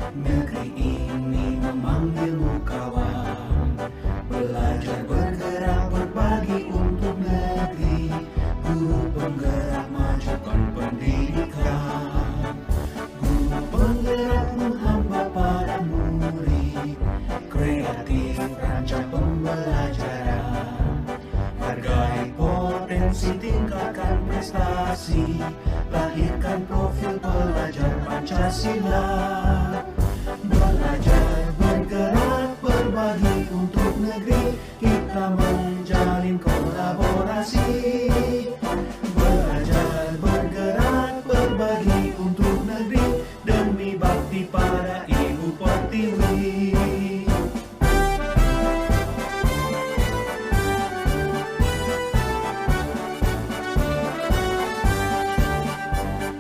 Negeri ini memanggilmu kawan, belajar bergerak berbagi untuk negeri, guru penggerak majukan pendidikan, guru penggerak menghamba pada murid, kreatif rancang pembelajaran, hargai potensi tingkatkan prestasi, lahirkan profil pelajar Pancasila. Belajar, bergerak, berbagi untuk negeri, kita menjalin kolaborasi. Belajar, bergerak, berbagi untuk negeri, demi bakti pada Ibu Pertiwi.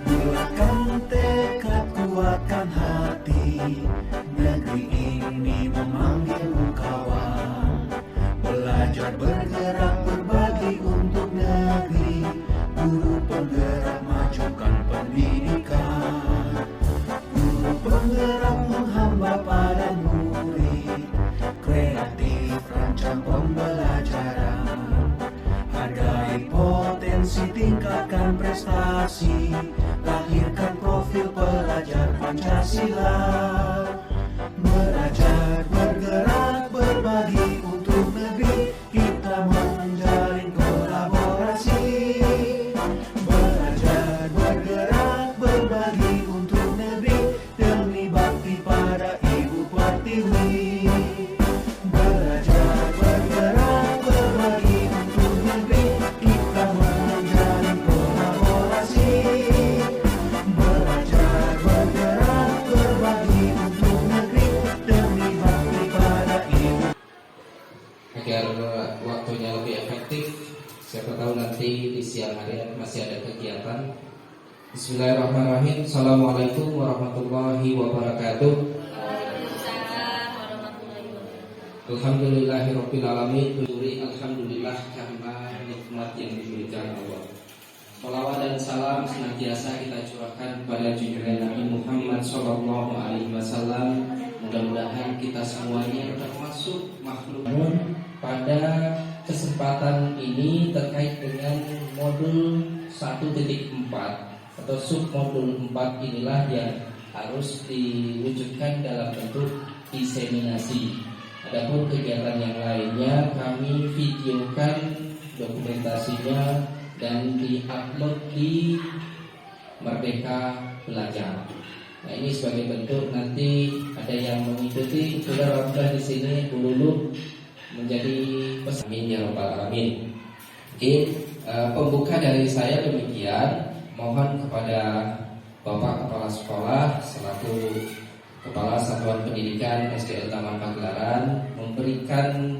Bulatkan tekad, kuatkan hati, negeri ini memanggilmu kawan. Belajar, bergerak, berbagi untuk negeri, guru penggerak majukan pendidikan, guru penggerak menghamba pada murid, kreatif rancang pembelajaran, hargai potensi tingkatkan prestasi, lahirkan profil pelajar Pancasila. Belajar, bergerak, berbagi untuk negeri, kita menjalin kolaborasi. Belajar, bergerak, berbagi untuk negeri, demi bakti pada Ibu Pertiwi. Belajar, bergerak, berbagi untuk negeri, kita menjalin kolaborasi. Belajar, bergerak, berbagi untuk negeri, demi bakti pada Ibu. Agar waktunya lebih efektif, siapa tahu nanti di siang hari masih ada kegiatan. Bismillahirrahmanirrahim. Assalamualaikum warahmatullahi wabarakatuh. Alhamdulillahirrabbilalamin. Alhamdulillah karena nikmat yang diberikan Allah. Salawat dan salam senantiasa kita curahkan kepada junjungan Nabi Muhammad SAW. Mudah-mudahan kita semuanya termasuk makhluk. Pada kesempatan ini terkait dengan modul 1.4 atau submodul 4 inilah yang harus diwujudkan dalam bentuk diseminasi. Adapun kegiatan yang lainnya kami videokan dokumentasinya dan diupload di Merdeka Belajar. Nah, ini sebagai bentuk nanti ada yang mengikuti. Sudah alhamdulillah di sini Bu Lulu menjadi pesamin ya Rabbal Alamin. Oke, pembuka dari saya demikian. Mohon kepada Bapak Kepala Sekolah selaku Kepala Satuan Pendidikan SDN Taman Pagelaran memberikan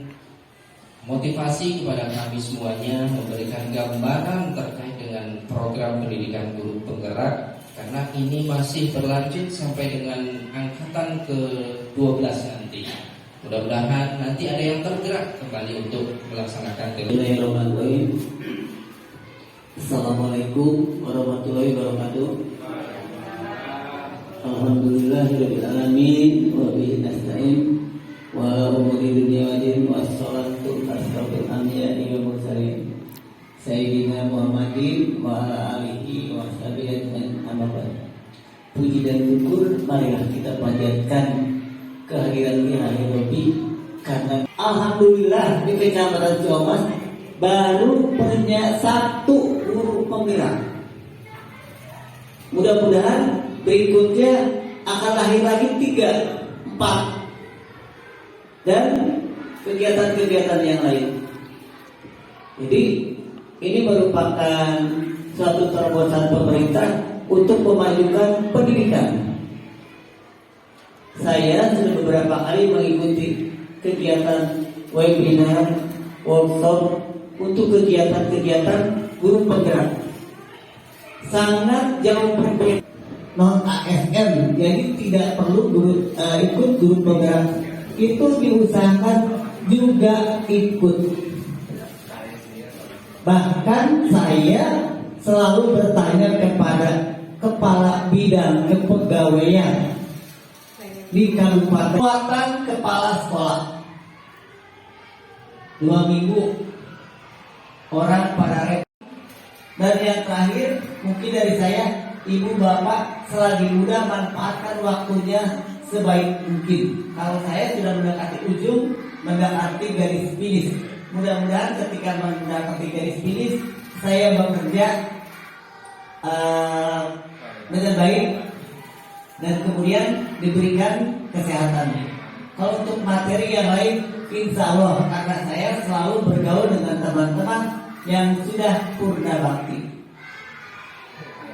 motivasi kepada kami semuanya, memberikan gambaran terkait dengan program pendidikan guru penggerak, karena ini masih berlanjut sampai dengan angkatan ke-12 nanti. Mudah-mudahan nanti ada yang tergerak kembali untuk melaksanakan Bismillahirrahmanirrahim. Assalamualaikum warahmatullahi wabarakatuh. Alhamdulillahirabbil alamin wa bihi nasta'in wa umuri dunya wa din wa salatu asrofil anbiya'i wal mursalin sayyidina Muhammadin wa ala alihi wa sahbihi ajmain, amma ba'd. Puji dan syukur marilah kita panjatkan kehadiran Ilahi Rabbi, karena alhamdulillah di Kecamatan Ciamas baru punya 1 guru penggerak. Mudah-mudahan berikutnya akan lahir lagi 3, 4 dan kegiatan-kegiatan yang lain. Jadi ini merupakan suatu terobosan pemerintah untuk memajukan pendidikan. Saya sudah beberapa kali mengikuti kegiatan webinar, workshop untuk kegiatan-kegiatan guru penggerak. Sangat jauh berbeda non ASN, jadi tidak perlu ikut guru penggerak. Itu diusahakan juga ikut. Bahkan saya selalu bertanya kepada kepala bidang kepegawaian di kabupaten, kepala sekolah, 2 minggu orang pada repot. Dan yang terakhir mungkin dari saya, ibu bapak selagi muda manfaatkan waktunya sebaik mungkin. Kalau saya sudah mendekati ujung, mendekati garis finish. Mudah-mudahan ketika mendekati garis finish, saya bekerja dengan baik dan kemudian diberikan kesehatannya. Kalau untuk materi yang lain, insya Allah, karena saya selalu bergaul dengan teman-teman yang sudah purna bakti.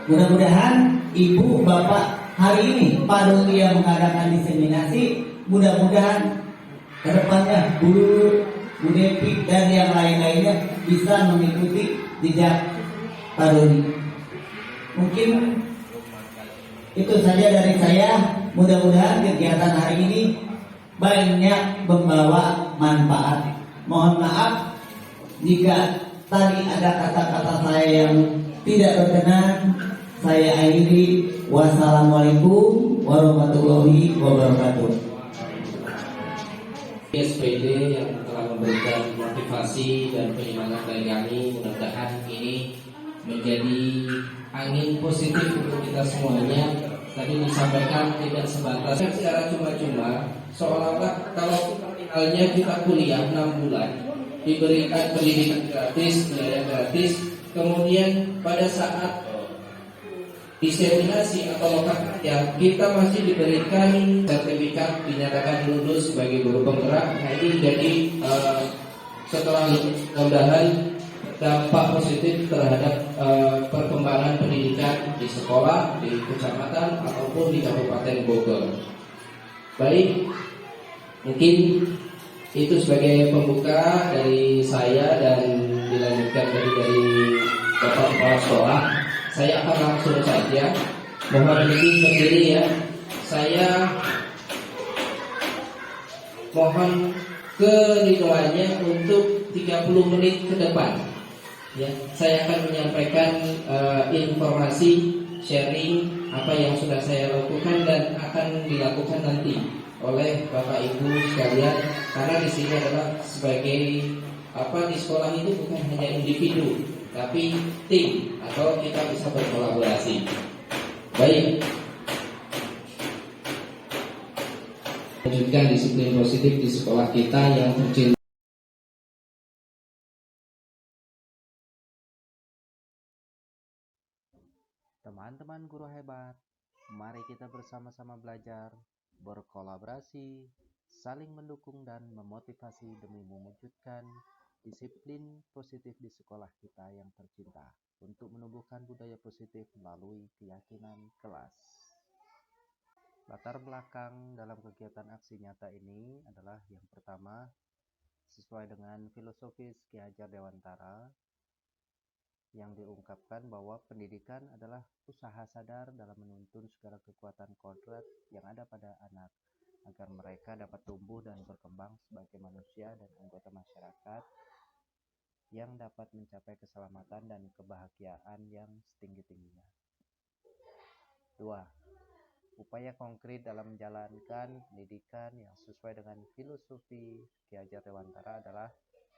Mudah-mudahan ibu bapak hari ini panitia mengadakan diseminasi, mudah-mudahan kedepannya Bu Depi dan yang lain-lainnya bisa mengikuti jejak Paruni. Mungkin itu saja dari saya. Mudah-mudahan kegiatan hari ini banyak membawa manfaat. Mohon maaf jika tadi ada kata-kata saya yang tidak berkenan. Saya akhiri. Wassalamualaikum warahmatullahi wabarakatuh. SPD yang telah memberikan motivasi dan penyemangat bagi kami. Mudah-mudahan ini menjadi angin positif untuk kita semuanya. Tadi disampaikan tidak sebatas secara cuma-cuma, seolah-olah kalau halnya kita kuliah 6 bulan diberikan pendidikan gratis, biaya gratis, kemudian pada saat diseminasi atau lokal kerja kita masih diberikan sertifikat dinyatakan lulus sebagai guru penggerak. Nah ini jadi setelah mudah-mudahan dampak positif terhadap perkembangan pendidikan di sekolah, di kecamatan ataupun di Kabupaten Bogor. Baik, mungkin itu sebagai pembuka dari saya dan dilanjutkan dari Bapak Kepala Sekolah. Saya akan langsung saja, mohon izin berdiri ya. Saya mohon keridoannya untuk 30 menit ke depan. Ya, saya akan menyampaikan informasi sharing apa yang sudah saya lakukan dan akan dilakukan nanti oleh Bapak Ibu sekalian, karena di sini adalah sebagai di sekolah itu bukan hanya individu tapi tim atau kita bisa berkolaborasi. Baik. Lanjutkan disiplin positif di sekolah kita yang tercil. Teman-teman guru hebat, mari kita bersama-sama belajar, berkolaborasi, saling mendukung dan memotivasi demi mewujudkan disiplin positif di sekolah kita yang tercinta untuk menumbuhkan budaya positif melalui keyakinan kelas. Latar belakang dalam kegiatan aksi nyata ini adalah yang pertama, sesuai dengan filosofis Ki Hajar Dewantara yang diungkapkan bahwa pendidikan adalah usaha sadar dalam menuntun segala kekuatan kodrat yang ada pada anak agar mereka dapat tumbuh dan berkembang sebagai manusia dan anggota masyarakat yang dapat mencapai keselamatan dan kebahagiaan yang setinggi-tingginya. 2. Upaya konkret dalam menjalankan pendidikan yang sesuai dengan filosofi Ki Hajar Dewantara adalah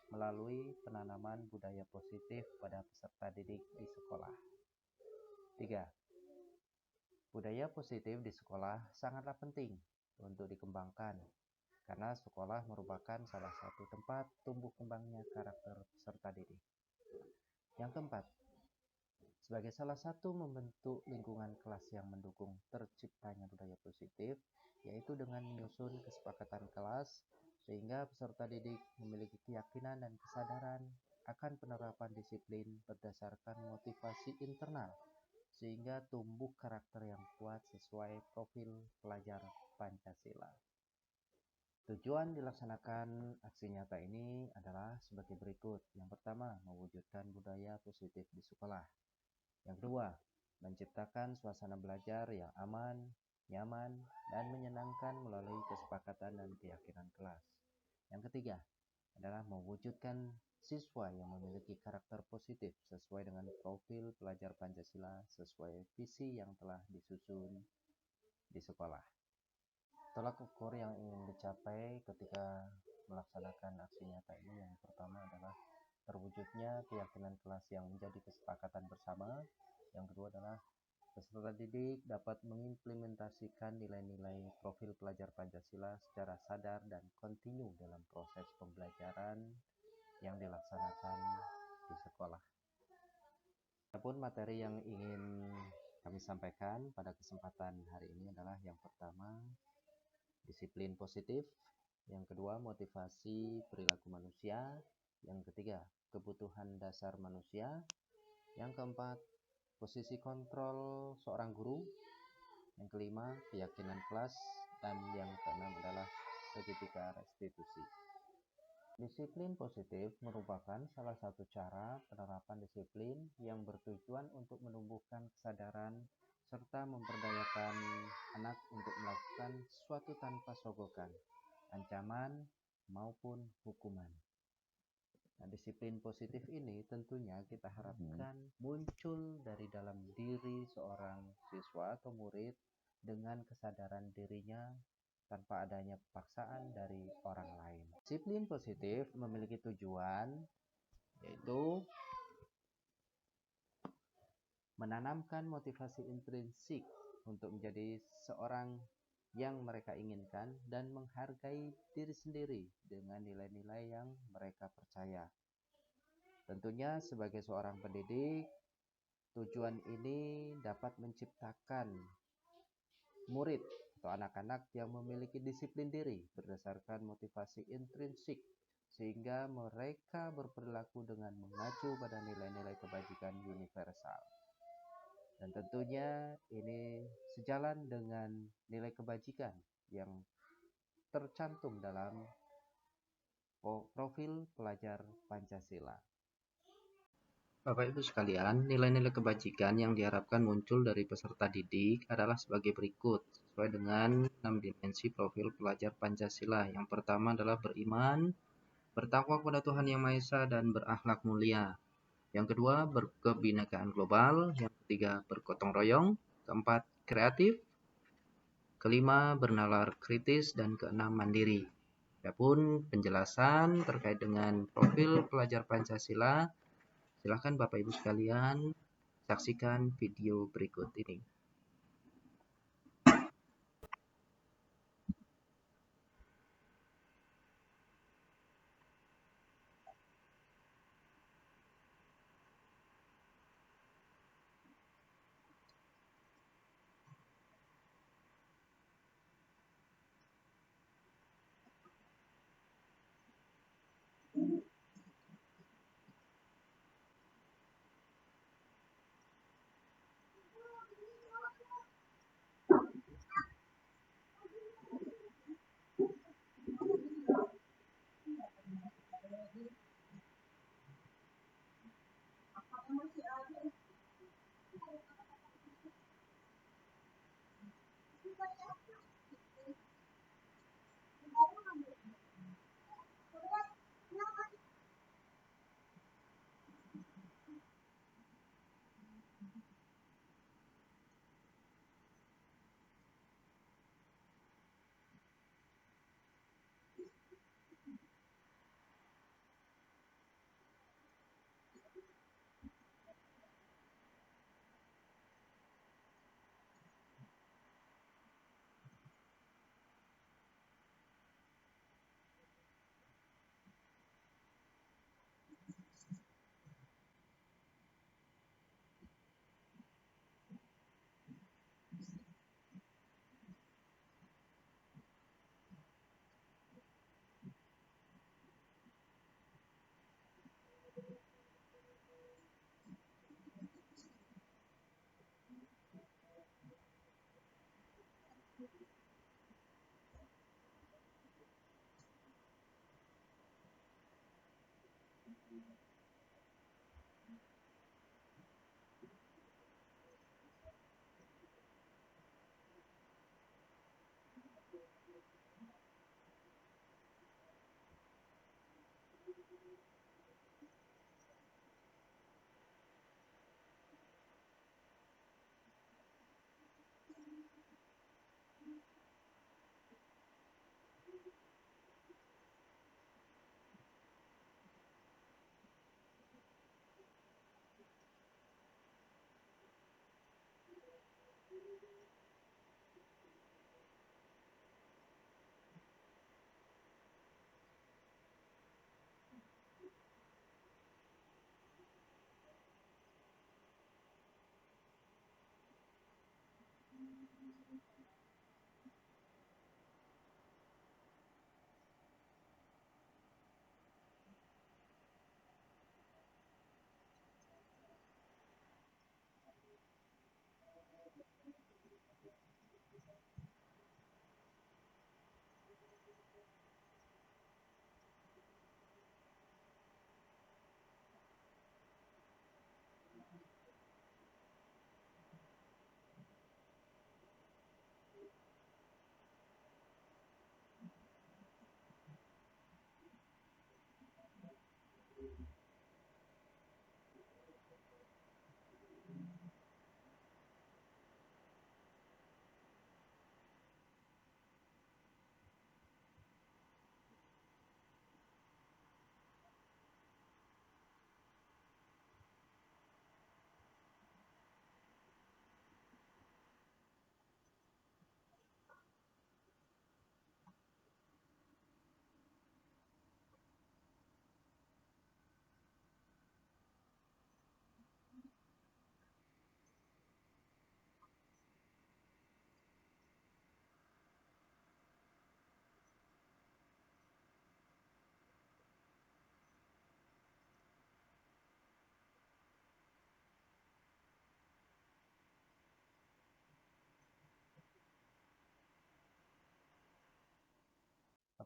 melalui penanaman budaya positif pada peserta didik di sekolah. 3. Budaya positif di sekolah sangatlah penting untuk dikembangkan karena sekolah merupakan salah satu tempat tumbuh kembangnya karakter peserta didik. Yang keempat, sebagai salah satu membentuk lingkungan kelas yang mendukung terciptanya budaya positif, yaitu dengan menyusun kesepakatan kelas sehingga peserta didik memiliki keyakinan dan kesadaran akan penerapan disiplin berdasarkan motivasi internal sehingga tumbuh karakter yang kuat sesuai profil pelajar Pancasila. Tujuan dilaksanakan aksi nyata ini adalah sebagai berikut. Yang pertama, mewujudkan budaya positif di sekolah. Yang kedua, menciptakan suasana belajar yang aman, nyaman, dan menyenangkan melalui kesepakatan dan keyakinan kelas. Yang ketiga adalah mewujudkan siswa yang memiliki karakter positif sesuai dengan profil pelajar Pancasila sesuai visi yang telah disusun di sekolah. Tolak ukur yang ingin dicapai ketika melaksanakan aksi nyata ini yang pertama adalah terwujudnya keyakinan kelas yang menjadi kesepakatan bersama. Yang kedua adalah peserta didik dapat mengimplementasikan nilai-nilai profil pelajar Pancasila secara sadar dan kontinu dalam proses pembelajaran yang dilaksanakan di sekolah. Adapun materi yang ingin kami sampaikan pada kesempatan hari ini adalah yang pertama, disiplin positif, yang kedua, motivasi perilaku manusia, yang ketiga, kebutuhan dasar manusia, yang keempat, posisi kontrol seorang guru, yang kelima, keyakinan kelas, dan yang keenam adalah segitiga restitusi. Disiplin positif merupakan salah satu cara penerapan disiplin yang bertujuan untuk menumbuhkan kesadaran serta memperdayakan anak untuk melakukan sesuatu tanpa sogokan, ancaman, maupun hukuman. Nah, disiplin positif ini tentunya kita harapkan muncul dari dalam diri seorang siswa atau murid dengan kesadaran dirinya tanpa adanya paksaan dari orang lain. Disiplin positif memiliki tujuan yaitu menanamkan motivasi intrinsik untuk menjadi seorang yang mereka inginkan dan menghargai diri sendiri dengan nilai-nilai yang mereka percaya. Tentunya sebagai seorang pendidik, tujuan ini dapat menciptakan murid atau anak-anak yang memiliki disiplin diri berdasarkan motivasi intrinsik sehingga mereka berperilaku dengan mengacu pada nilai-nilai kebajikan universal. Dan tentunya ini sejalan dengan nilai kebajikan yang tercantum dalam profil pelajar Pancasila. Bapak Ibu sekalian, nilai-nilai kebajikan yang diharapkan muncul dari peserta didik adalah sebagai berikut, sesuai dengan 6 dimensi profil pelajar Pancasila. Yang pertama adalah beriman, bertakwa kepada Tuhan Yang Maha Esa, dan berakhlak mulia. Yang kedua, berkebinekaan global. Yang ketiga, bergotong royong. Keempat, kreatif. Kelima, bernalar kritis. Dan keenam, mandiri. Adapun penjelasan terkait dengan profil pelajar Pancasila, silakan Bapak Ibu sekalian saksikan video berikut ini.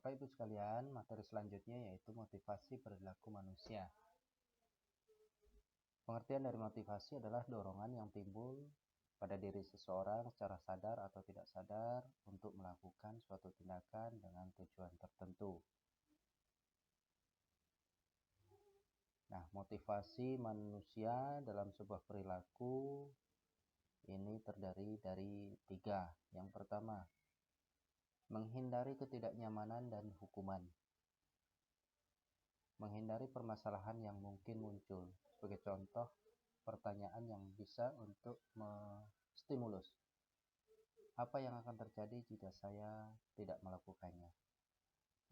Bapak Ibu sekalian, materi selanjutnya yaitu motivasi perilaku manusia. Pengertian dari motivasi adalah dorongan yang timbul pada diri seseorang secara sadar atau tidak sadar untuk melakukan suatu tindakan dengan tujuan tertentu. Nah, motivasi manusia dalam sebuah perilaku ini terdiri dari 3. Yang pertama, menghindari ketidaknyamanan dan hukuman. Menghindari permasalahan yang mungkin muncul. Sebagai contoh, pertanyaan yang bisa untuk menstimulus. Apa yang akan terjadi jika saya tidak melakukannya?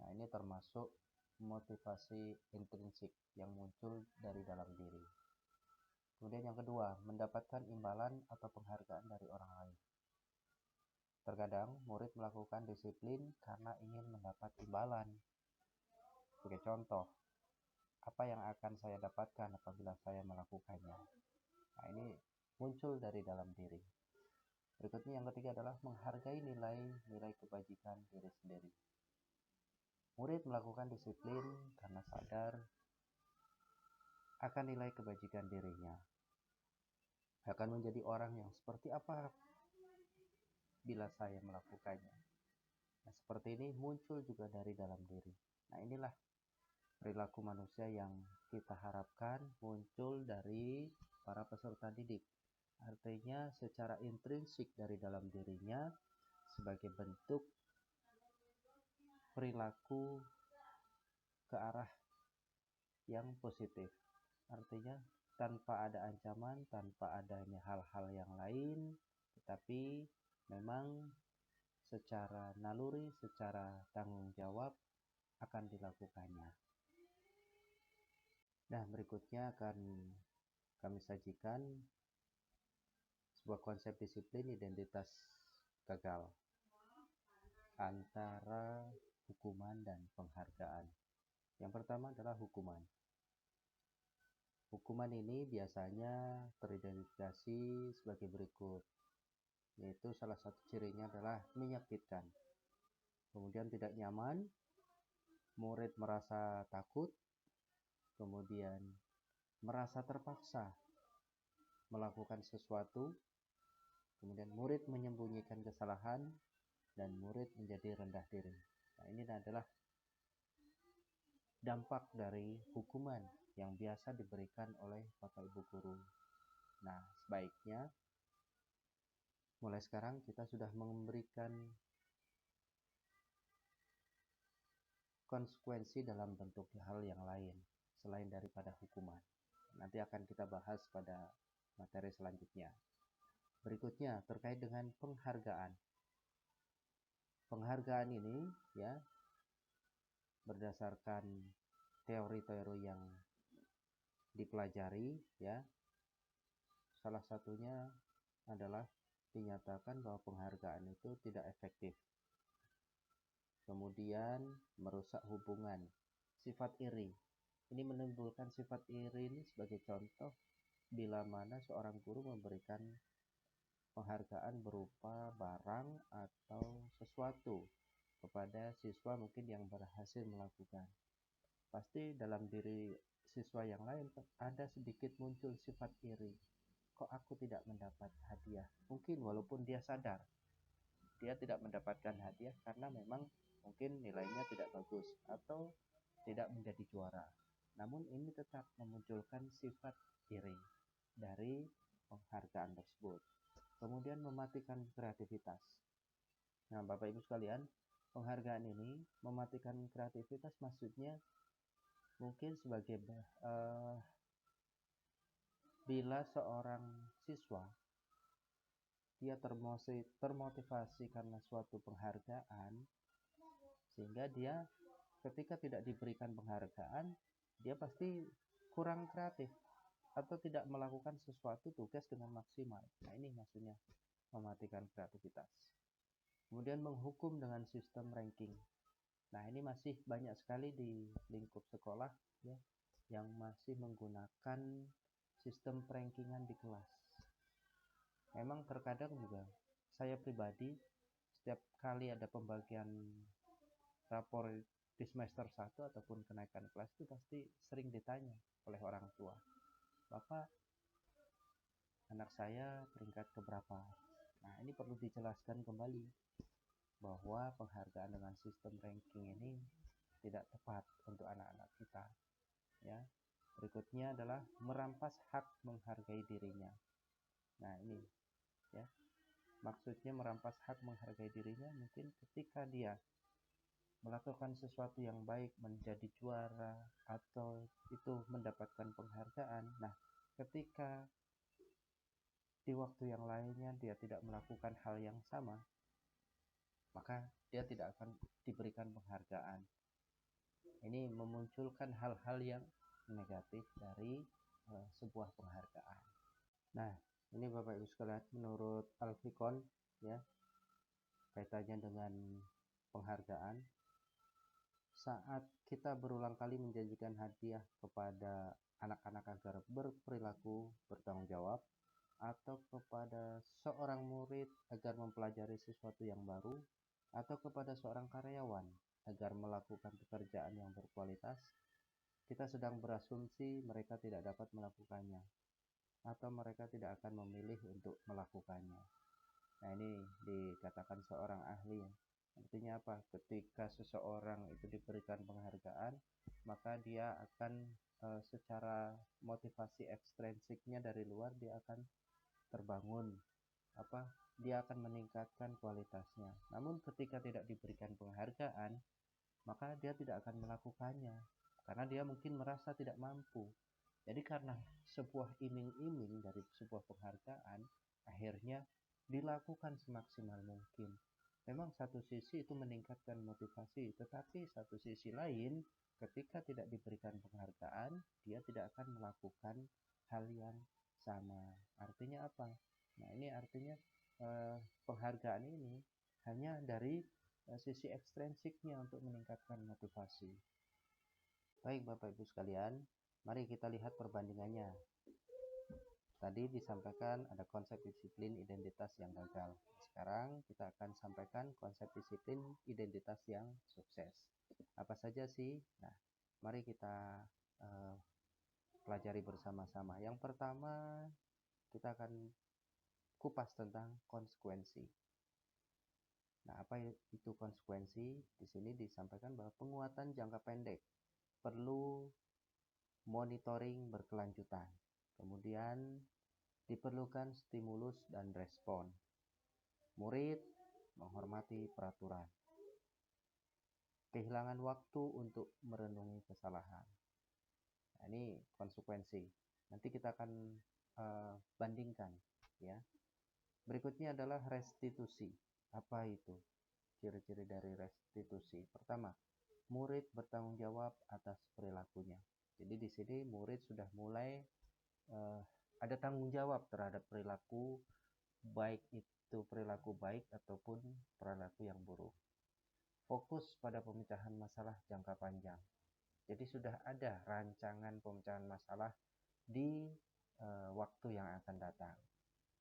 Nah, ini termasuk motivasi intrinsik yang muncul dari dalam diri. Kemudian yang kedua, mendapatkan imbalan atau penghargaan dari orang lain. Terkadang murid melakukan disiplin karena ingin mendapat imbalan. Sebagai contoh, apa yang akan saya dapatkan apabila saya melakukannya? Nah, ini muncul dari dalam diri. Berikutnya yang ketiga adalah menghargai nilai kebajikan diri sendiri. Murid melakukan disiplin karena sadar akan nilai kebajikan dirinya. Akan menjadi orang yang seperti apa bila saya melakukannya. Nah, seperti ini muncul juga dari dalam diri. Nah, inilah perilaku manusia yang kita harapkan muncul dari para peserta didik. Artinya secara intrinsik dari dalam dirinya sebagai bentuk perilaku ke arah yang positif. Artinya tanpa ada ancaman, tanpa adanya hal-hal yang lain, tetapi memang secara naluri, secara tanggung jawab akan dilakukannya. Nah, berikutnya akan kami sajikan sebuah konsep disiplin identitas gagal antara hukuman dan penghargaan. Yang pertama adalah hukuman. Hukuman ini biasanya teridentifikasi sebagai berikut. yaitu salah satu cirinya adalah menyakitkan, kemudian tidak nyaman, murid merasa takut, kemudian merasa terpaksa melakukan sesuatu, kemudian murid menyembunyikan kesalahan, dan murid menjadi rendah diri. Nah, ini adalah dampak dari hukuman yang biasa diberikan oleh Bapak Ibu guru. Nah, sebaiknya mulai sekarang kita sudah memberikan konsekuensi dalam bentuk hal yang lain selain daripada hukuman. Nanti akan kita bahas pada materi selanjutnya. Berikutnya terkait dengan penghargaan. Penghargaan ini ya berdasarkan teori-teori yang dipelajari ya, salah satunya adalah dinyatakan bahwa penghargaan itu tidak efektif, kemudian merusak hubungan, sifat iri. Ini menimbulkan sifat iri ini sebagai contoh bila mana seorang guru memberikan penghargaan berupa barang atau sesuatu kepada siswa mungkin yang berhasil melakukan. Pasti dalam diri siswa yang lain ada sedikit muncul sifat iri. Kok aku tidak mendapat hadiah? Mungkin walaupun dia sadar dia tidak mendapatkan hadiah karena memang mungkin nilainya tidak bagus atau tidak menjadi juara. Namun ini tetap memunculkan sifat iri dari penghargaan tersebut. Kemudian mematikan kreativitas. Nah, Bapak Ibu sekalian, penghargaan ini mematikan kreativitas maksudnya mungkin sebagai bila seorang siswa dia termotivasi karena suatu penghargaan, sehingga dia ketika tidak diberikan penghargaan dia pasti kurang kreatif atau tidak melakukan sesuatu tugas dengan maksimal. Nah, ini maksudnya mematikan kreativitas. Kemudian menghukum dengan sistem ranking. Nah, ini masih banyak sekali di lingkup sekolah ya, yang masih menggunakan sistem rankingan di kelas. Memang terkadang juga saya pribadi setiap kali ada pembagian rapor di semester 1 ataupun kenaikan kelas itu pasti sering ditanya oleh orang tua, Bapak, anak saya peringkat keberapa? Nah, ini perlu dijelaskan kembali bahwa penghargaan dengan sistem ranking ini tidak tepat untuk anak-anak kita ya. Berikutnya adalah merampas hak menghargai dirinya. Nah, ini ya, maksudnya merampas hak menghargai dirinya mungkin ketika dia melakukan sesuatu yang baik, menjadi juara atau itu mendapatkan penghargaan. Nah, ketika di waktu yang lainnya dia tidak melakukan hal yang sama, maka dia tidak akan diberikan penghargaan. Ini memunculkan hal-hal yang negatif dari sebuah penghargaan. Nah, ini Bapak Ibu sekalian, menurut Alfikon ya, kaitannya dengan penghargaan, saat kita berulang kali menjanjikan hadiah kepada anak-anak agar berperilaku bertanggung jawab, atau kepada seorang murid agar mempelajari sesuatu yang baru, atau kepada seorang karyawan agar melakukan pekerjaan yang berkualitas, kita sedang berasumsi mereka tidak dapat melakukannya atau mereka tidak akan memilih untuk melakukannya. Nah, ini dikatakan seorang ahli. Artinya apa? Ketika seseorang itu diberikan penghargaan, maka dia akan secara motivasi ekstrinsiknya dari luar dia akan terbangun, dia akan meningkatkan kualitasnya. Namun ketika tidak diberikan penghargaan, maka dia tidak akan melakukannya karena dia mungkin merasa tidak mampu. Jadi karena sebuah iming-iming dari sebuah penghargaan, akhirnya dilakukan semaksimal mungkin. Memang satu sisi itu meningkatkan motivasi, tetapi satu sisi lain ketika tidak diberikan penghargaan, dia tidak akan melakukan hal yang sama. Artinya apa? Nah, ini artinya penghargaan ini hanya dari sisi ekstrinsiknya untuk meningkatkan motivasi. Baik Bapak Ibu sekalian, mari kita lihat perbandingannya. Tadi disampaikan ada konsep disiplin identitas yang gagal. Sekarang kita akan sampaikan konsep disiplin identitas yang sukses. Apa saja sih? Nah, mari kita pelajari bersama-sama. Yang pertama, kita akan kupas tentang konsekuensi. Nah, apa itu konsekuensi? Di sini disampaikan bahwa penguatan jangka pendek perlu monitoring berkelanjutan. Kemudian diperlukan stimulus dan respon. Murid menghormati peraturan. Kehilangan waktu untuk merenungi kesalahan. Nah, ini konsekuensi. Nanti kita akan bandingkan, ya. Berikutnya adalah restitusi. Apa itu? Ciri-ciri dari restitusi. Pertama, murid bertanggung jawab atas perilakunya. Jadi di sini murid sudah mulai ada tanggung jawab terhadap perilaku, baik itu perilaku baik ataupun perilaku yang buruk. Fokus pada pemecahan masalah jangka panjang. Jadi sudah ada rancangan pemecahan masalah di waktu yang akan datang.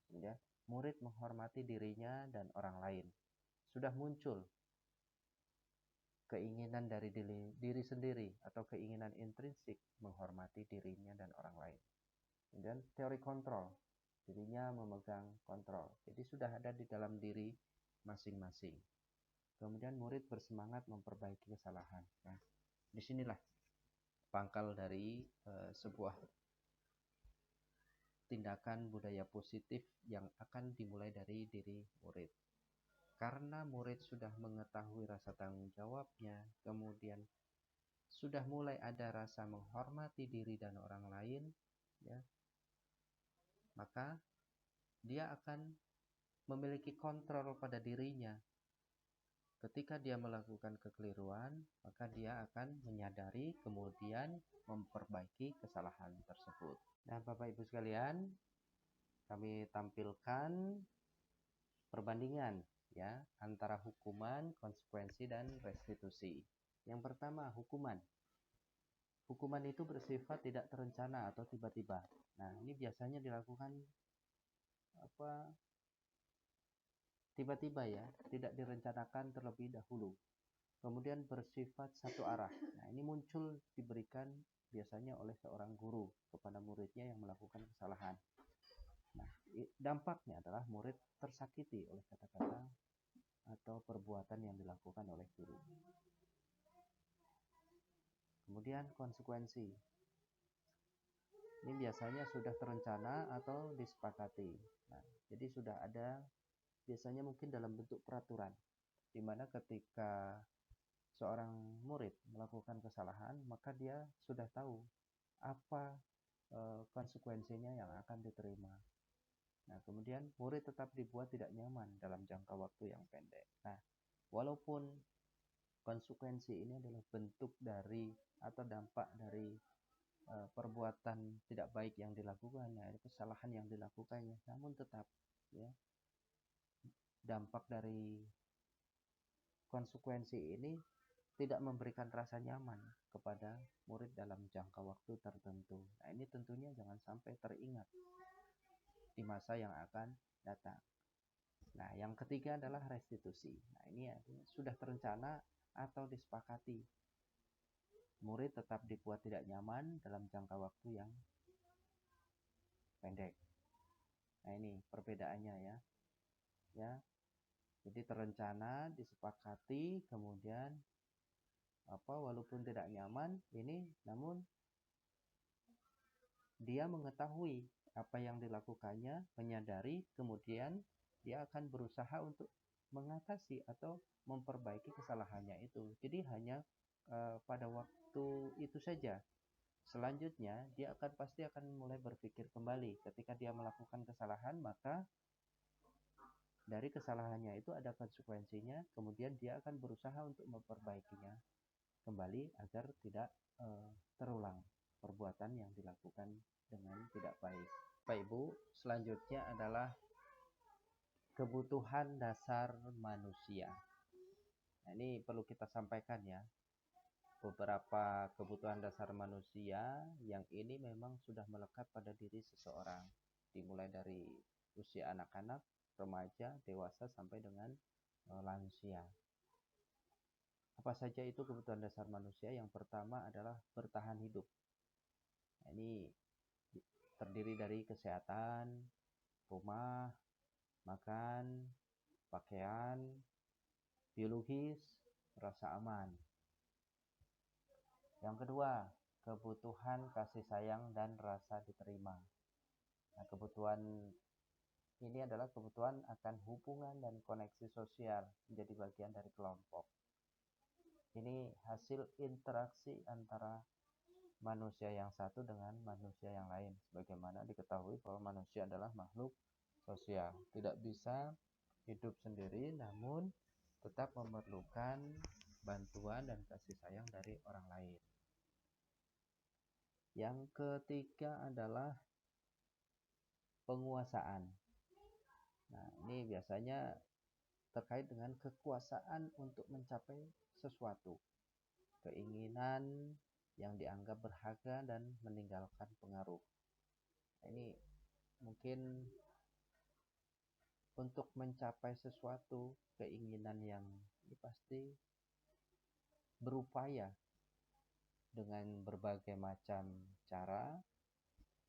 Ya, murid menghormati dirinya dan orang lain. Sudah muncul keinginan dari diri sendiri atau keinginan intrinsik menghormati dirinya dan orang lain. Kemudian teori kontrol, dirinya memegang kontrol. Jadi sudah ada di dalam diri masing-masing. Kemudian murid bersemangat memperbaiki kesalahan. Nah, disinilah pangkal dari sebuah tindakan budaya positif yang akan dimulai dari diri murid. Karena murid sudah mengetahui rasa tanggung jawabnya, kemudian sudah mulai ada rasa menghormati diri dan orang lain, ya, maka dia akan memiliki kontrol pada dirinya. Ketika dia melakukan kekeliruan, maka dia akan menyadari kemudian memperbaiki kesalahan tersebut. Nah, Bapak Ibu sekalian, kami tampilkan perbandingan, ya, antara hukuman, konsekuensi, dan restitusi. Yang pertama, hukuman. Hukuman itu bersifat tidak terencana atau tiba-tiba. Nah, ini biasanya dilakukan tiba-tiba, ya, tidak direncanakan terlebih dahulu. Kemudian bersifat satu arah. Nah, ini muncul diberikan biasanya oleh seorang guru kepada muridnya yang melakukan kesalahan. Nah, dampaknya adalah murid tersakiti oleh kata-kata atau perbuatan yang dilakukan oleh guru. Kemudian konsekuensi. Ini biasanya sudah terencana atau disepakati. Nah, jadi sudah ada biasanya mungkin dalam bentuk peraturan, di mana ketika seorang murid melakukan kesalahan, maka dia sudah tahu apa konsekuensinya yang akan diterima. Nah, kemudian murid tetap dibuat tidak nyaman dalam jangka waktu yang pendek. Nah, walaupun konsekuensi ini adalah bentuk dari atau dampak dari perbuatan tidak baik yang dilakukannya, kesalahan yang dilakukannya, namun tetap, ya, dampak dari konsekuensi ini tidak memberikan rasa nyaman kepada murid dalam jangka waktu tertentu. Nah, ini tentunya jangan sampai teringat di masa yang akan datang. Nah, yang ketiga adalah restitusi. Nah, ini sudah terencana atau disepakati. Murid tetap dibuat tidak nyaman dalam jangka waktu yang pendek. Nah, ini perbedaannya, ya. Ya. Jadi terencana, disepakati, kemudian walaupun tidak nyaman ini, namun dia mengetahui apa yang dilakukannya, menyadari, kemudian dia akan berusaha untuk mengatasi atau memperbaiki kesalahannya itu. Jadi hanya pada waktu itu saja. Selanjutnya dia pasti akan mulai berpikir kembali. Ketika dia melakukan kesalahan, maka dari kesalahannya itu ada konsekuensinya, kemudian dia akan berusaha untuk memperbaikinya kembali agar tidak terulang perbuatan yang dilakukan dengan tidak baik. Bapak Ibu, selanjutnya adalah kebutuhan dasar manusia. Nah, ini perlu kita sampaikan, ya. Beberapa kebutuhan dasar manusia yang ini memang sudah melekat pada diri seseorang. dimulai dari usia anak-anak, remaja, dewasa sampai dengan lansia. Apa saja itu kebutuhan dasar manusia? Yang pertama adalah bertahan hidup. Nah, ini terdiri dari kesehatan, rumah, makan, pakaian, biologis, rasa aman. Yang kedua, kebutuhan kasih sayang dan rasa diterima. Nah, kebutuhan ini adalah kebutuhan akan hubungan dan koneksi sosial menjadi bagian dari kelompok. Ini hasil interaksi antara manusia yang satu dengan manusia yang lain. Sebagaimana diketahui bahwa manusia adalah makhluk sosial, tidak bisa hidup sendiri, namun tetap memerlukan bantuan dan kasih sayang dari orang lain. Yang ketiga adalah penguasaan. Nah, ini biasanya terkait dengan kekuasaan untuk mencapai sesuatu, keinginan yang dianggap berharga dan meninggalkan pengaruh. Ini mungkin untuk mencapai sesuatu, keinginan yang pasti berupaya dengan berbagai macam cara,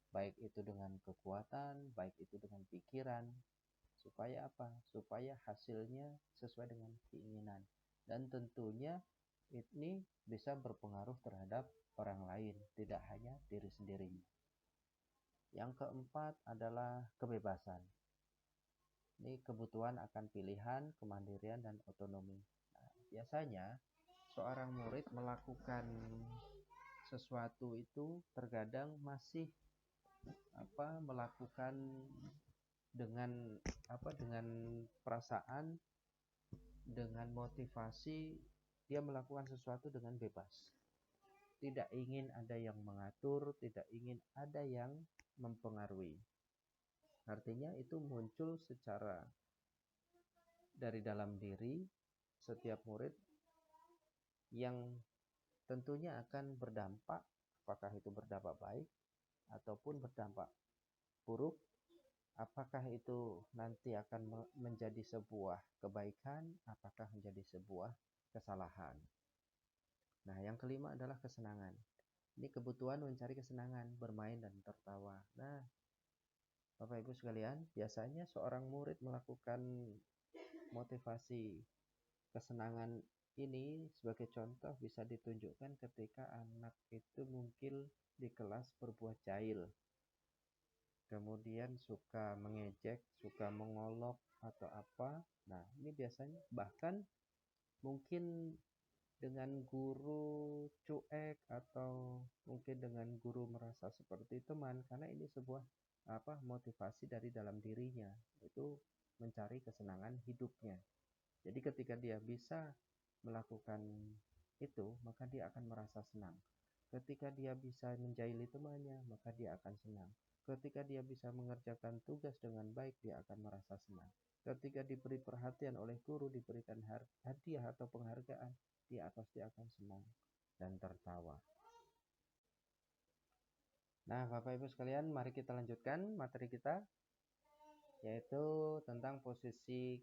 baik itu dengan kekuatan, baik itu dengan pikiran, supaya apa? Supaya hasilnya sesuai dengan keinginan. Dan tentunya ini bisa berpengaruh terhadap orang lain, tidak hanya diri sendiri. Yang keempat adalah kebebasan. Ini kebutuhan akan pilihan, kemandirian, dan otonomi. Nah, biasanya seorang murid melakukan sesuatu itu terkadang masih melakukan dengan perasaan, dengan motivasi, dia melakukan sesuatu dengan bebas. Tidak ingin ada yang mengatur, tidak ingin ada yang mempengaruhi. Artinya itu muncul secara dari dalam diri setiap murid yang tentunya akan berdampak, apakah itu berdampak baik ataupun berdampak buruk, apakah itu nanti akan menjadi sebuah kebaikan, apakah menjadi sebuah kesalahan. Nah, yang kelima adalah kesenangan. Ini kebutuhan mencari kesenangan, bermain dan tertawa. Nah, Bapak Ibu sekalian, biasanya seorang murid melakukan motivasi kesenangan ini sebagai contoh bisa ditunjukkan ketika anak itu mungkin di kelas berbuat jahil, kemudian suka mengejek, suka mengolok atau apa. Nah, ini biasanya bahkan mungkin dengan guru cuek atau mungkin dengan guru merasa seperti teman, karena ini sebuah motivasi dari dalam dirinya, itu mencari kesenangan hidupnya. Jadi ketika dia bisa melakukan itu, maka dia akan merasa senang. Ketika dia bisa menjahili temannya, maka dia akan senang. Ketika dia bisa mengerjakan tugas dengan baik, dia akan merasa senang. Ketika diberi perhatian oleh guru, diberikan hadiah atau penghargaan, dia pasti akan senang dan tertawa. Nah, Bapak Ibu sekalian, mari kita lanjutkan materi kita, yaitu tentang posisi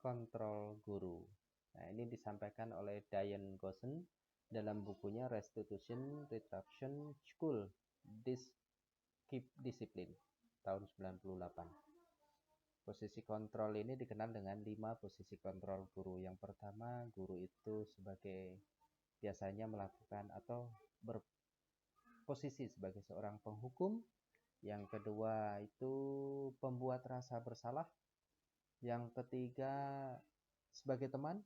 kontrol guru. Nah, ini disampaikan oleh Diane Gossen dalam bukunya Restitution Retraction School Discipline tahun 98. Posisi kontrol ini dikenal dengan 5 posisi kontrol guru. Yang pertama, guru itu biasanya melakukan atau berposisi sebagai seorang penghukum. Yang kedua itu pembuat rasa bersalah. Yang ketiga sebagai teman.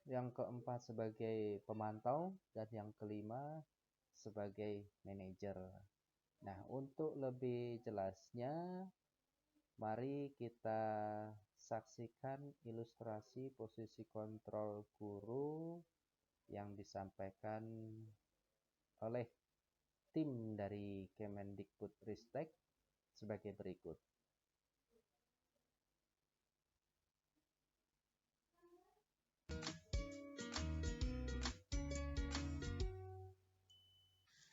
Yang keempat sebagai pemantau. Dan yang kelima sebagai manajer. Nah, untuk lebih jelasnya, mari kita saksikan ilustrasi posisi kontrol guru yang disampaikan oleh tim dari Kemendikbudristek sebagai berikut.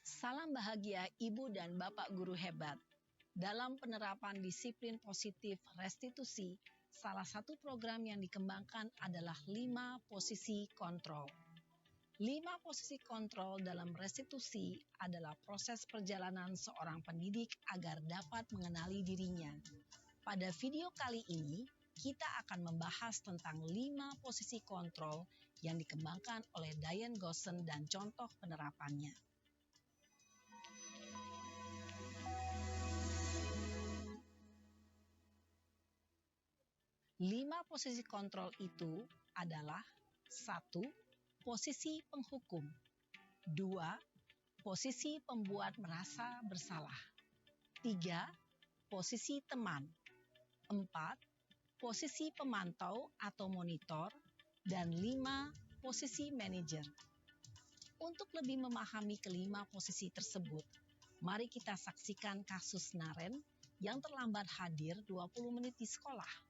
Salam bahagia Ibu dan Bapak guru hebat. Dalam penerapan disiplin positif restitusi, salah satu program yang dikembangkan adalah 5 posisi kontrol. 5 posisi kontrol dalam restitusi adalah proses perjalanan seorang pendidik agar dapat mengenali dirinya. Pada video kali ini, kita akan membahas tentang 5 posisi kontrol yang dikembangkan oleh Diane Gossen dan contoh penerapannya. Lima posisi kontrol itu adalah 1. Posisi penghukum. 2. Posisi pembuat merasa bersalah. 3. Posisi teman. 4. Posisi pemantau atau monitor. Dan 5. Posisi manajer. Untuk lebih memahami kelima posisi tersebut, mari kita saksikan kasus Naren yang terlambat hadir 20 menit di sekolah